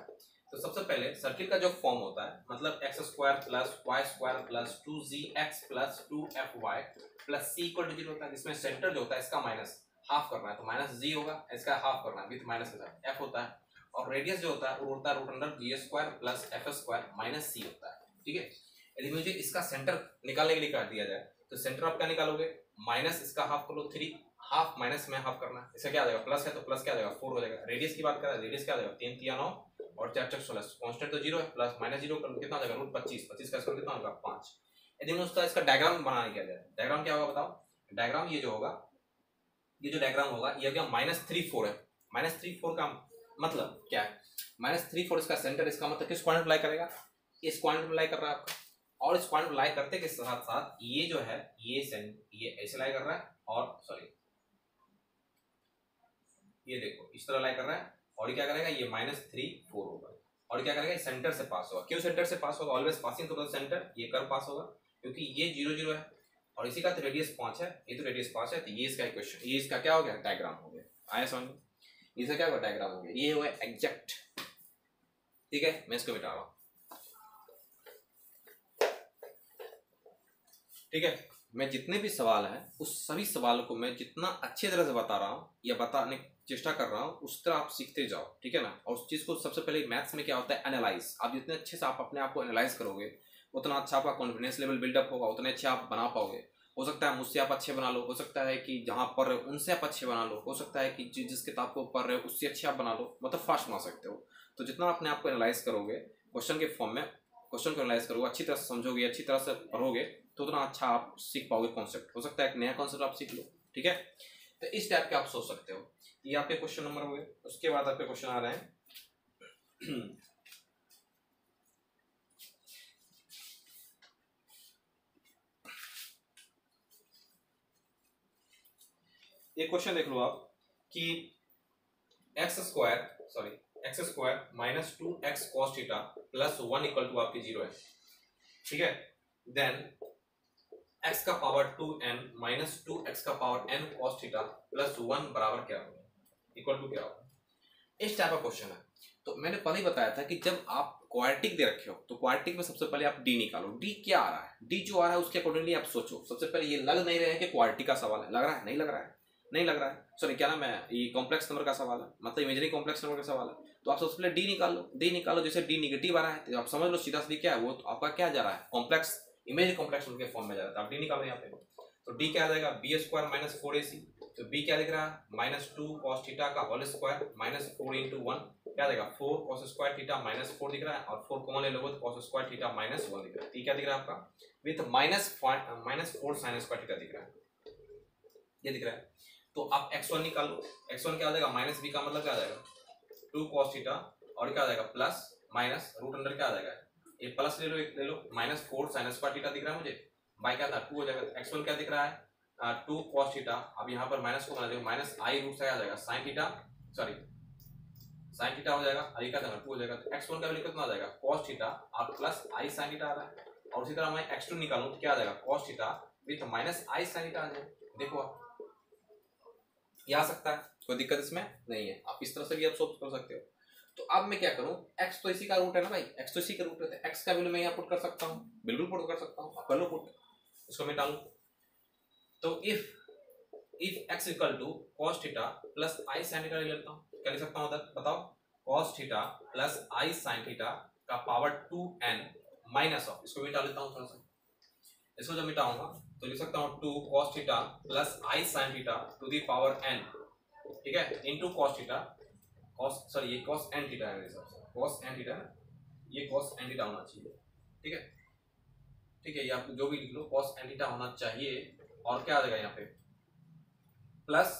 तो सबसे पहले सर्किल का जो फॉर्म होता है मतलब X square plus Y square plus 2gx plus 2fy plus c equal to 0 होता है, जिसमें सेंटर जो होता है इसका माइनस हाफ करना है तो माइनस g होगा, इसका हाफ करना है विथ माइनस के साथ f होता है, और रेडियस जो होता है वो होता है root under g square plus f square minus c होता है, ठीक है। यदि मुझे इसका सेंटर निकालने के लिए कर दिया जाए तो सेंटर आप क्या निकालोगे, माइनस इसका हाफ कर लो 3, हाफ माइनस में हाफ करना है, इसका क्या आ जाएगा प्लस है तो प्लस क्या आ जाएगा 4 हो जाएगा। रेडियस की बात कर रहा है, रेडियस क्या आ जाएगा 3 3 9 और 4 4 16, कांस्टेंट तो 0 है, प्लस माइनस 0 कर कितना आ जाएगा रूट 25, 25 का स्क्वायर कितना होगा 5। यदि मैं उसका इसका डायग्राम बनाने के लिए डायग्राम क्या होगा बताओ, डायग्राम ये जो होगा, ये जो डायग्राम होगा ये क्या -3 4 है, -3 4 का मतलब क्या है, -3 4 इसका सेंटर, इसका मतलब किस पॉइंट अप्लाई करेगा, इस पॉइंट अप्लाई कर रहा है आपका, और इस पॉइंट अप्लाई करते के साथ साथ ये जो है ये ऐसे लाई कर रहा है और सॉरी ये देखो इस तरह लाई कर रहा है और क्या करेगा ये -3 4 होगा और क्या करेगा सेंटर से पास होगा। क्यों सेंटर से पास होगा, always passing to the centre, ये कर्व पास होगा क्योंकि ये 0 0 है और इसी का तो रेडियस 5 है, ये तो रेडियस 5 है, तो ये इसका इक्वेशन, ये इसका क्या हो गया, डायग्राम हो गया। आया समझ में, इसका क्या होगा, डायग्राम हो गया, ये हुआ एग्जैक्ट। ठीक है, मैं इसको मिटा रहा हूँ। ठीक है, मैं जितने भी सवाल हैं उस सभी सवालों को मैं जितना अच्छे तरह से बता रहा हूँ या बताने की चेष्टा कर रहा हूँ उस तरह आप सीखते जाओ। ठीक है ना, और उस चीज़ को सबसे पहले मैथ्स में क्या होता है, एनालाइज। आप जितने अच्छे से आप अपने आप को एनालाइज करोगे उतना अच्छा आपका कॉन्फिडेंस लेवल बिल्डअप होगा, उतने अच्छे आप बना पाओगे। हो सकता है मुझसे आप अच्छे बना लो, हो सकता है कि जहाँ पढ़ रहे हो उनसे आप अच्छे बना लो, हो सकता है कि जिस किताब को पढ़ रहे हो उससे अच्छे आप बना लो, मतलब फास्ट बना सकते हो। तो जितना अपने आप को एनालाइज करोगे क्वेश्चन के फॉर्म में, क्वेश्चन को एनालाइज करोगे, अच्छी तरह से समझोगे, अच्छी तरह से पढ़ोगे, तो उतना अच्छा आप सीख पाओगे कॉन्सेप्ट। हो सकता है एक नया कॉन्सेप्ट आप सीख लो। ठीक है, तो इस टाइप के आप सोच सकते हो। ये आपके क्वेश्चन नंबर हो गए। उसके बाद आपके क्वेश्चन आ रहे हैं एक क्वेश्चन देख लो आप कि x square minus 2x cos theta plus 1 equal to आपकी 0 है। ठीक है, देन x का पावर 2n माइनस 2x का power n cos theta plus 1 बराबर क्या होगा, इक्वल टू क्या होगा। इस टाइप का क्वेश्चन है। तो मैंने पहले ही बताया था कि जब आप क्वाड्रेटिक दे रखे हो तो क्वाड्रेटिक में सबसे पहले आप डी निकालो। डी क्या आ रहा है, डी जो आ रहा है उसके अकॉर्डिंगली आप सोचो। सबसे पहले ये लग नहीं रहे हैं कि क्वाड्रेटिक का सवाल है, लग रहा है, नहीं लग रहा है, नहीं लग रहा है, सॉरी क्या नाम है, ये कॉम्प्लेक्स नंबर का सवाल है, मतलब इमेजिनरी कॉम्प्लेक्स नंबर का सवाल है। तो आप सबसे पहले डी निकाल लो। डी निकालो, जैसे डी निगेटिव आ रहा है तो आप समझ लो सीधा सीधी क्या है वो, तो आपका क्या जा रहा है, कॉम्प्लेक्स इमेज कॉम्प्लेक्स नंबर के फॉर्म में जा रहा है। तो आप डी निकालो यहाँ पे। तो डी क्या आ जाएगा, बी स्क्वायर माइनस 4ac। तो बी क्या दिख रहा है, माइनस 2 cos थीटा का होल स्क्वायर माइनस 4 इंटू 1 क्या देगा, 4 cos स्क्वायर थीटा माइनस 4 दिख रहा है, और 4 कॉमन ले लोगे तो cos स्क्वायर थीटा माइनस 1 दिख रहा है। क्या दिख रहा है आपका, with minus 4 sin square theta दिख रहा है, ये दिख रहा है। तो आप x1 निकालो। x1 क्या आ जाएगा, माइनस b का मतलब क्या आ जाएगा, 2 cos थीटा, और क्या आ जाएगा प्लस माइनस रूट अंडर क्या आ जाएगा, ये प्लस ले लो, एक ले लो, माइनस 4 sin स्क्वायर थीटा दिख रहा है मुझे, बाई क्या था 2 हो जाएगा। x1 क्या दिख रहा है, 2 cos थीटा, अब यहाँ पर माइनस को बना देगा, माइनस आई रूट से आ जाएगा sin theta, sorry sin theta हो जाएगा, आई का 2 हो जाएगा। तो x1 का वैल्यू कितना आ जाएगा, cos थीटा और प्लस आई sin थीटा आ रहा है। और उसी तरह मैं x2 निकालूं तो क्या आ जाएगा, cos थीटा विथ माइनस आई sin थीटा आ जाएगा। देखो आप ये आ सकता है, कोई दिक्कत इसमें नहीं है, आप इस तरह से भी आप सोच कर सकते हो। तो अब मैं क्या करूं, x तो इसी का रूट है ना भाई, x तो इसी का रूट है, तो x का वैल्यू मैं यहाँ पुट कर सकता हूँ, बिल्कुल पुट कर सकता हूँ, कर लो पुट, इसको मैं डालूं। तो if x equal to cos theta plus i sin theta ले लेता हूँ, क्या लिख सकता हूँ उधर बताओ, cos theta plus i sin theta का पावर 2n माइनस ऑफ, इसको मिटा लेता हूँ थोड़ा सा, इसको जब मिटाऊंगा तो लिख सकता हूँ 2 cos theta plus i sin theta to the power n, ठीक है, इनटू cos थीटा, सॉरी ये cos n थीटा है मेरे हिसाब से, cos n थीटा है, ये cos n थीटा होना चाहिए। ठीक है, ठीक है, ये आप जो भी लिख लो cos n थीटा होना चाहिए। और क्या आ जाएगा यहाँ पे, प्लस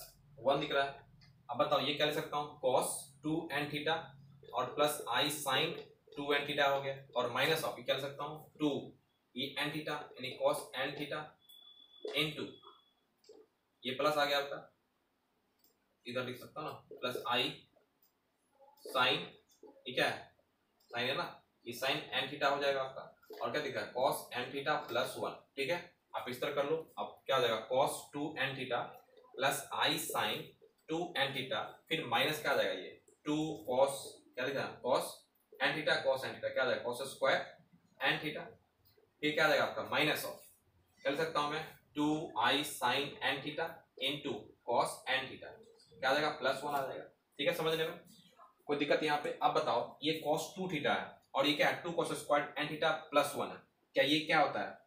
1 दिख रहा है। अब बताओ ये क्या लिख सकता हूँ, cos 2n थीटा और plus i sin 2n theta हो गया, और माइनस ऑफ क्या लिख सकता हूँ 2 ये n थीटा यानी cos n थीटा इनटू ये प्लस आ गया आपका, इधर लिख सकता हूँ ना, प्लस आई sin, ठीक है sin है ना, ये sin n थीटा हो जाएगा आपका, और क्या दिख रहा है cos n थीटा प्लस 1। ठीक है, आप इस तरह कर लो, अब क्या हो जाएगा cos 2n theta plus i sin 2n theta, फिर माइनस क्या आ जाएगा ये 2 cos, क्या लिखा है cos n theta, cos n theta क्या आ जाएगा cos स्क्वायर n थीटा, फिर क्या आ जाएगा आपका माइनस ऑफ, क्या लिख सकता हूं मैं 2 आई sin n theta into cos n theta, क्या आ जाएगा प्लस 1 आ जाएगा। ठीक है, समझने में कोई दिक्कत यहाँ पे। अब बताओ ये cos 2 थीटा है और ये क्या है 2 cos square n theta plus 1 है, क्या ये क्या होता है,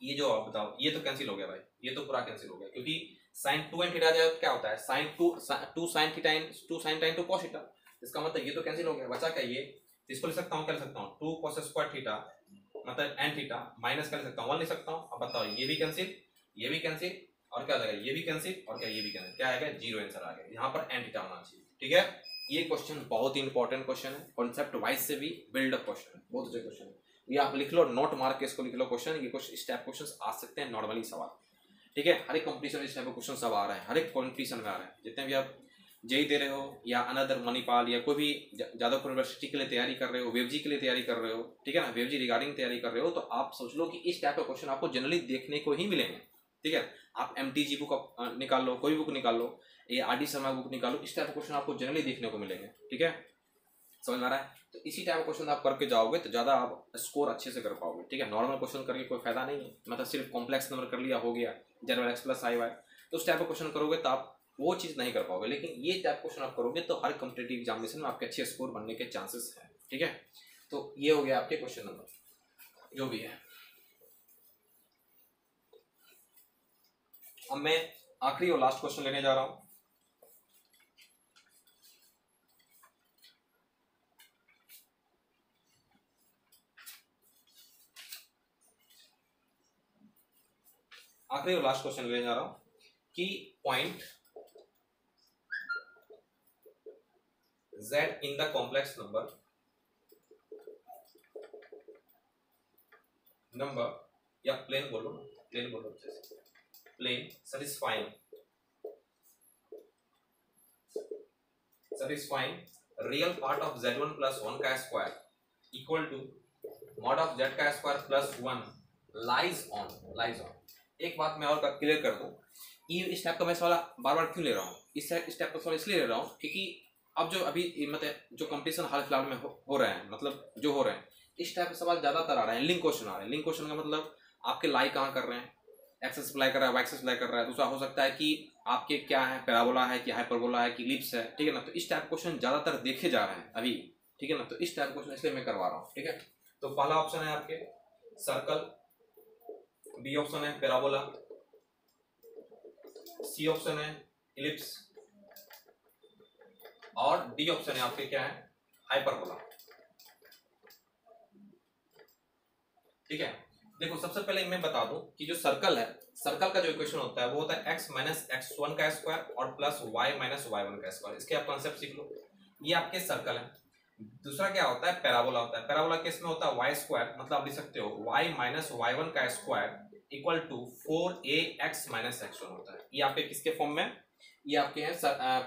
ये जो आप बताओ ये तो कैंसिल हो गया भाई, ये तो पूरा कैंसिल हो गया, क्योंकि sin 2n थीटा जाए क्या होता है sin 2 sin theta 2 sin theta cos theta, इसका मतलब ये तो कैंसिल हो गया, बचा क्या ये, इसको लिख सकता हूँ, क्या लिख सकता हूँ 2 cos स्क्वायर थीटा मतलब n थीटा माइनस कर सकता हूँ 1 लिख सकता हूँ। अब बताओ ये भी कैंसिल, ये भी कैंसिल, और क्या आ जाएगा ये भी कैंसिल, और क्या ये भी कैंसिल, क्या आएगा 0 आंसर आ गया, यहाँ पर n थीटा होना चाहिए। ठीक है, ये क्वेश्चन बहुत ही इंपॉर्टेंट क्वेश्चन है, कॉन्सेप्ट वाइज से भी बिल्डअप क्वेश्चन है, बहुत अच्छा क्वेश्चन है, ये आप लिख लो, नोट मार्क के इसको लिख लो क्वेश्चन, ये कुछ इस टाइप क्वेश्चन आ सकते हैं नॉर्मली सवाल। ठीक है, हर एक कंपटीशन में इस टाइप का क्वेश्चन सब आ रहा है, हर एक कंपटीशन में आ रहा है, जितने भी आप जेई दे रहे हो या अनदर मणिपाल या कोई भी जादवपुर यूनिवर्सिटी के लिए तैयारी कर रहे हो, वेवजी के लिए तैयारी कर रहे हो, ठीक है ना, वेवजी रिगार्डिंग तैयारी कर रहे हो, तो आप सोच लो कि इस टाइप का क्वेश्चन आपको जनरली देखने को ही मिलेंगे, ठीक है। आप MTG बुक निकाल लो, कोई बुक निकाल लो, ये RD शर्मा बुक निकालो, इस टाइप का क्वेश्चन आपको जनरली देखने को मिलेंगे, ठीक है, समझ में आ रहा है। तो इसी टाइप का क्वेश्चन आप करके जाओगे तो ज़्यादा आप स्कोर अच्छे से कर पाओगे, ठीक है। नॉर्मल क्वेश्चन करके कोई फायदा नहीं है, मतलब सिर्फ कॉम्प्लेक्स नंबर कर लिया हो गया, जनरल x प्लस आई वाई, तो उस टाइप का क्वेश्चन करोगे तो आप वो चीज़ नहीं कर पाओगे। लेकिन ये टाइप क्वेश्चन आप करोगे तो हर कॉम्पिटेटिव एग्जामिनेशन में आपके अच्छे स्कोर बनने के चांसेस हैं, ठीक है। तो ये हो गया आपके क्वेश्चन नंबर जो भी है। अब मैं आखिरी और लास्ट क्वेश्चन लेने जा रहा हूं। आखिरी और लास्ट क्वेश्चन लेने जा रहा हूं कि point z in the complex number या प्लेन बोलो plane satisfying real part of z1 plus 1 का square equal to mod of z का स्क्वायर प्लस 1 लाइज ऑन। एक बात मैं और क्लियर कर दूं, ये इस टाइप का मैं सवाल बार बार क्यों ले रहा हूँ, इस टाइप का सवाल इसलिए ले रहा हूँ क्योंकि अब जो अभी मतलब जो कंपटीशन हाल फिलहाल में हो रहे हैं, मतलब जो हो रहे हैं, इस टाइप के सवाल ज्यादातर आ रहे हैं, लिंक क्वेश्चन आ रहे हैं। लिंक क्वेश्चन का मतलब आपके लाई कहाँ कर रहे हैं, एक्स अप्लाई कर रहा है, वाई अप्लाई कर रहा है। दूसरा हो सकता है कि आपके क्या है, पैराबोला है कि हाइपरबोला है कि इलिप्स है, ठीक है ना। तो इस टाइप क्वेश्चन ज्यादातर देखे जा रहे हैं अभी, ठीक है ना। तो इस टाइप क्वेश्चन इसलिए मैं करवा रहा हूँ, ठीक है। तो पहला ऑप्शन है आपके सर्कल, बी ऑप्शन है पैराबोला, सी ऑप्शन है इलिप्स और डी ऑप्शन है आपके क्या है, हाइपरबोला, ठीक है। देखो सबसे पहले मैं बता दूं कि जो सर्कल है, सर्कल का जो इक्वेशन होता है वो होता है x माइनस x1 का स्क्वायर और प्लस y माइनस y1 का स्क्वायर। इसके आप कॉन्सेप्ट सीख लो, ये आपके सर्कल है। दूसरा क्या होता है, पैराबोला होता है। पैराबोला केस में होता है y स्क्वायर, मतलब आप लिख सकते हो y माइनस y1 का square equal to 4ax minus x1 होता है। ये आपके किसके फॉर्म में, ये आपके हैं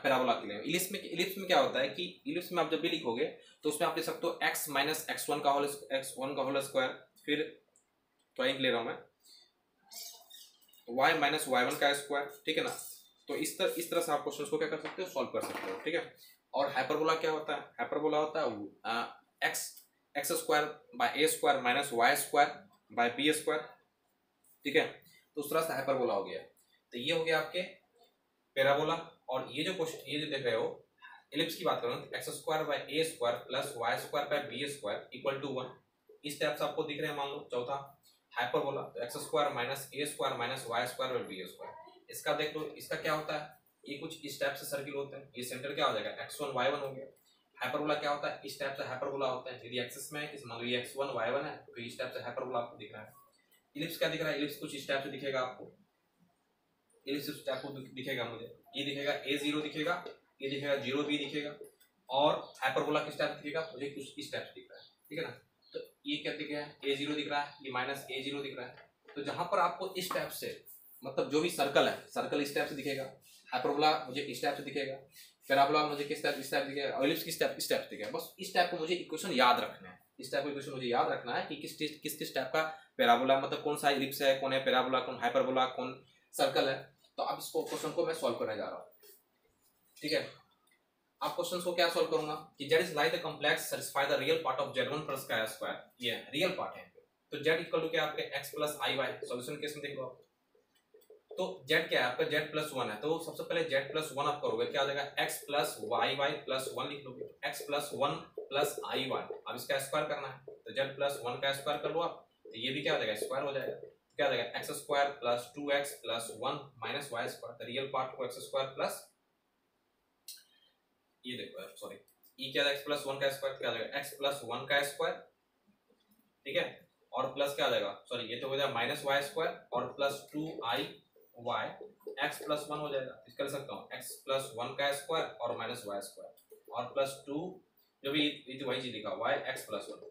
पैराबोला के लिए। इलिप्स में क्या होता है कि इलिप्स में आप जब भी लिखोगे तो उसमें आप लिख सकते हो x माइनस x1 का होल स्क्वायर, फिर तो ले रहा हूं मैं y माइनस y1 का स्क्वायर, ठीक है ना। तो इस तरह से आप क्वेश्चन को क्या कर सकते हो, सॉल्व कर सकते हो, ठीक है। और हाइपरबोला क्या होता है, हाइपरबोला होता है x square by a square minus Y square by b square, ठीक है। तो उस तरह से हाइपरबोला हो गया। तो ये हो गया आपके पैराबोला। और ये जो क्वेश्चन, ये जो देख रहे हो इलिप्स की बात करूं तो x square by a square plus Y square by b square equal to 1, इस टाइप से आपको दिख रहे हैं। मान लो चौथा हाइपरबोला, तो x square minus a square minus Y square by b square. इसका देख लो, इसका क्या होता है, ये कुछ इस टाइप से सर्किल होता है, ये सेंटर क्या हो जाएगा x1 y1 हो गया। हाइपरबोला क्या होता है, इस टाइप से हाइपरबोला होता है। यदि एक्सिस में है, मान लो ये x1 y1 है, तो इस टाइप से हाइपरबोला आपको दिख रहा है। इलिप्स क्या दिख रहा है, इलिप्स कुछ इस टाइप से दिखेगा आपको, इलिप्स इस टाइप को दिखेगा मुझे, ये दिखेगा a0 दिखेगा, ये दिखेगा 0b दिखेगा। और हाइपरबोला किस टाइप दिखेगा, मुझे कुछ इस टाइप से दिख रहा है, ठीक है ना। तो ये क्या दिख रहा है, a0 दिख रहा है, ये माइनस a0 दिख रहा है। तो जहां पर आपको इस टाइप से, मतलब जो भी सर्कल है, सर्कल इस टाइप से दिखेगा, हाइपरबोला मुझे इस टाइप से दिखेगा, पैराबोला मुझे किस टाइप, इस टाइप दिखेगा, और इलिप्स किस टाइप, इस टाइप से दिखेगा। बस इस टाइप को मुझे इक्वेशन याद रखना है, इस टाइप का इक्वेशन मुझे याद रखना है कि किस टाइप का पैराबोला, मतलब कौन सा इलिप्स है, कौन है पैराबोला, कौन हाइपरबोला, कौन सर्कल है। तो अब इसको क्वेश्चन को मैं सॉल्व करने जा रहा हूँ, ठीक है। आप क्वेश्चन को क्या सॉल्व करूंगा कि z is like the complex satisfy the real part of z1 plus का स्क्वायर, ये रियल पार्ट है। तो z इक्वल टू क्या आपके x प्लस आई वाई। सॉल्यूशन केस में देखो आप, तो z क्या है आपका, z प्लस 1 है। तो सबसे पहले z प्लस 1 आप करोगे, क्या आ जाएगा, x plus y y plus 1 लिख लोगे, x प्लस 1 प्लस आई वाई। अब इसका स्क्वायर करना है, तो z प्लस 1 का स्क्वायर कर लो आप, तो ये भी क्या हो जाएगा, स्क्वायर हो जाएगा। क्या आ जाएगा, x square plus 2x plus 1 minus Y square. Real part को एक्स स्क्वायर प्लस, ये देखो सॉरी, ये क्या है, x प्लस 1 का स्क्वायर, क्या आ जाएगा, x प्लस 1 का स्क्वायर, ठीक है। और प्लस क्या आ जाएगा, सॉरी ये तो हो जाएगा माइनस वाई स्क्वायर और plus 2i y, x plus 1 हो जाएगा। इसका लिख सकता हूँ x प्लस 1 का स्क्वायर और माइनस वाई स्क्वायर और प्लस 2, जो भी ये तो वही चीज लिखा y x प्लस 1।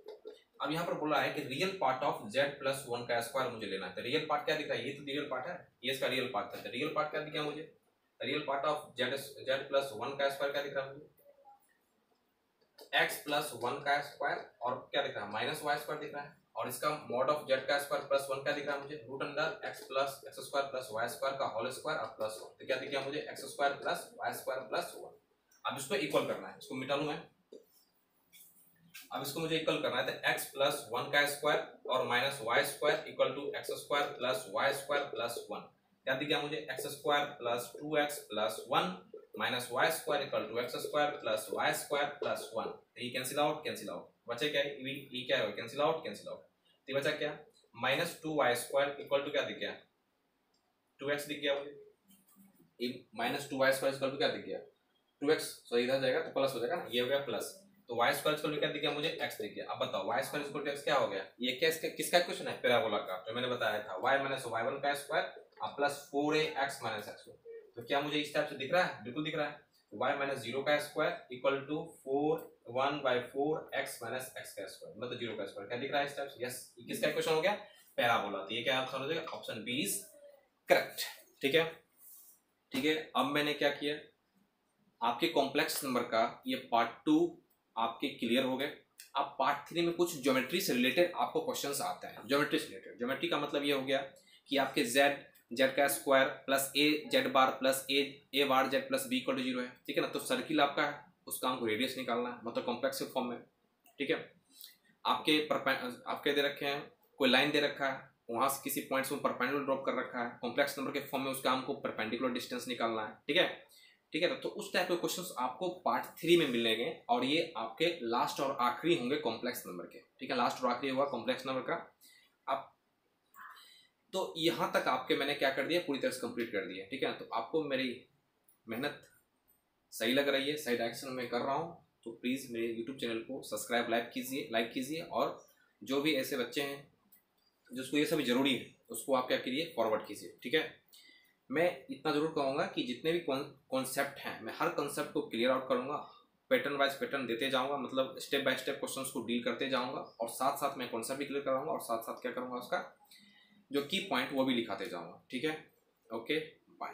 अब यहाँ पर बोला है कि real part of z plus 1 का स्क्वायर मुझे लेना है। तो रियल पार्ट क्या दिख रहा है, ये तो रियल पार्ट है, ये इसका रियल पार्ट था। रियल पार्ट क्या दिखा मुझे, real part of Z plus 1 का स्क्वायर क्या दिख रहा है मुझे, एक्स प्लस 1 का स्क्वायर, और क्या दिख रहा है माइनस वाई स्क्वायर दिख रहा है, और इसका मॉड ऑफ जेड का स्क्वायर प्लस 1 क्या दिख रहा है मुझे, root under x plus x square plus Y square का होल स्क्वायर और प्लस 1, तो क्या दिख गया मुझे x square plus Y square plus 1। अब इसको इक्वल करना है, इसको मिटा लूं मैं, अब इसको मुझे इक्वल करना है, तो एक्स प्लस 1 का स्क्वायर और minus Y square equal to x square plus Y square plus 1, क्या दिख गया मुझे x square plus 2x plus 1 minus Y square equal to x square plus Y square plus 1, तो ये कैंसिल आउट बचे क्या, ये क्या है कैंसिल आउट, तो बचा क्या minus 2y square equal to क्या दिख गया 2x दिख गया मुझे, ये minus 2y square equal to क्या दिख गया 2x, सो इधर जाएगा तो प्लस हो जाएगा, ये हो गया प्लस, तो y स्क्वायर इक्वल टू क्या दिख गया मुझे x दिख गया। अब बताओ y square equal to x क्या हो गया, ये क्या किसका क्वेश्चन है, पैराबोला का, जो मैंने बताया था y माइनस y1 का स्क्वायर अब प्लस 4ax माइनस x, तो क्या मुझे इस टाइप से दिख रहा है, बिल्कुल दिख रहा है, y माइनस 0 का square equal to 1/4x minus x का स्क्वायर, मतलब 0 का स्क्वायर, क्या दिख रहा है इस टाइप से, यस, ये किसका क्वेश्चन हो गया, पैराबोला, तो ये क्या आंसर हो जाएगा, ऑप्शन बी इज करेक्ट। ठीक है, अब मैंने क्या किया, आपके कॉम्प्लेक्स नंबर का ये पार्ट 2 आपके क्लियर हो गए। अब पार्ट 3 में कुछ ज्योमेट्री से रिलेटेड आपको क्वेश्चंस आते हैं, ज्योमेट्री से रिलेटेड, ज्योमेट्री का मतलब ये हो गया कि आपके जेड का square plus a z bar plus a bar z plus b equal to 0 है, ठीक है ना, तो सर्किल आपका है, उसका हमको रेडियस निकालना है, मतलब कॉम्प्लेक्स फॉर्म में, ठीक है, आपके दे रखे हैं, कोई लाइन दे रखा है, वहां से किसी पॉइंट से परपेंडिकुलर ड्रॉप कर रखा है, कॉम्प्लेक्स नंबर के फॉर्म में उसका हमको परपेंडिकुलर डिस्टेंस निकालना है, ठीक है, तो उस टाइप के क्वेश्चंस आपको पार्ट 3 में मिलेंगे, और ये आपके लास्ट और आखिरी होंगे कॉम्प्लेक्स नंबर के, ठीक है, लास्ट और आखिरी होगा कॉम्प्लेक्स नंबर का। अब तो यहाँ तक आपके मैंने क्या कर दिया, पूरी तरह से कंप्लीट कर दिया, ठीक है, तो आपको मेरी मेहनत सही लग रही है, सही डायरेक्शन में कर रहा हूँ, तो प्लीज़ मेरे यूट्यूब चैनल को सब्सक्राइब लाइक कीजिए, और जो भी ऐसे बच्चे हैं जिसको ये सब जरूरी है उसको आप क्या करिए, फॉरवर्ड कीजिए, ठीक है। मैं इतना जरूर कहूँगा कि जितने भी कॉन्सेप्ट हैं मैं हर कॉन्सेप्ट को क्लियर आउट करूँगा, पैटर्न वाइज पैटर्न देते जाऊँगा, मतलब स्टेप बाय स्टेप क्वेश्चंस को डील करते जाऊँगा, और साथ साथ मैं कॉन्सेप्ट भी क्लियर कराऊँगा, और साथ साथ क्या करूँगा उसका जो की पॉइंट वो भी लिखाते जाऊँगा, ठीक है, ओके बाय।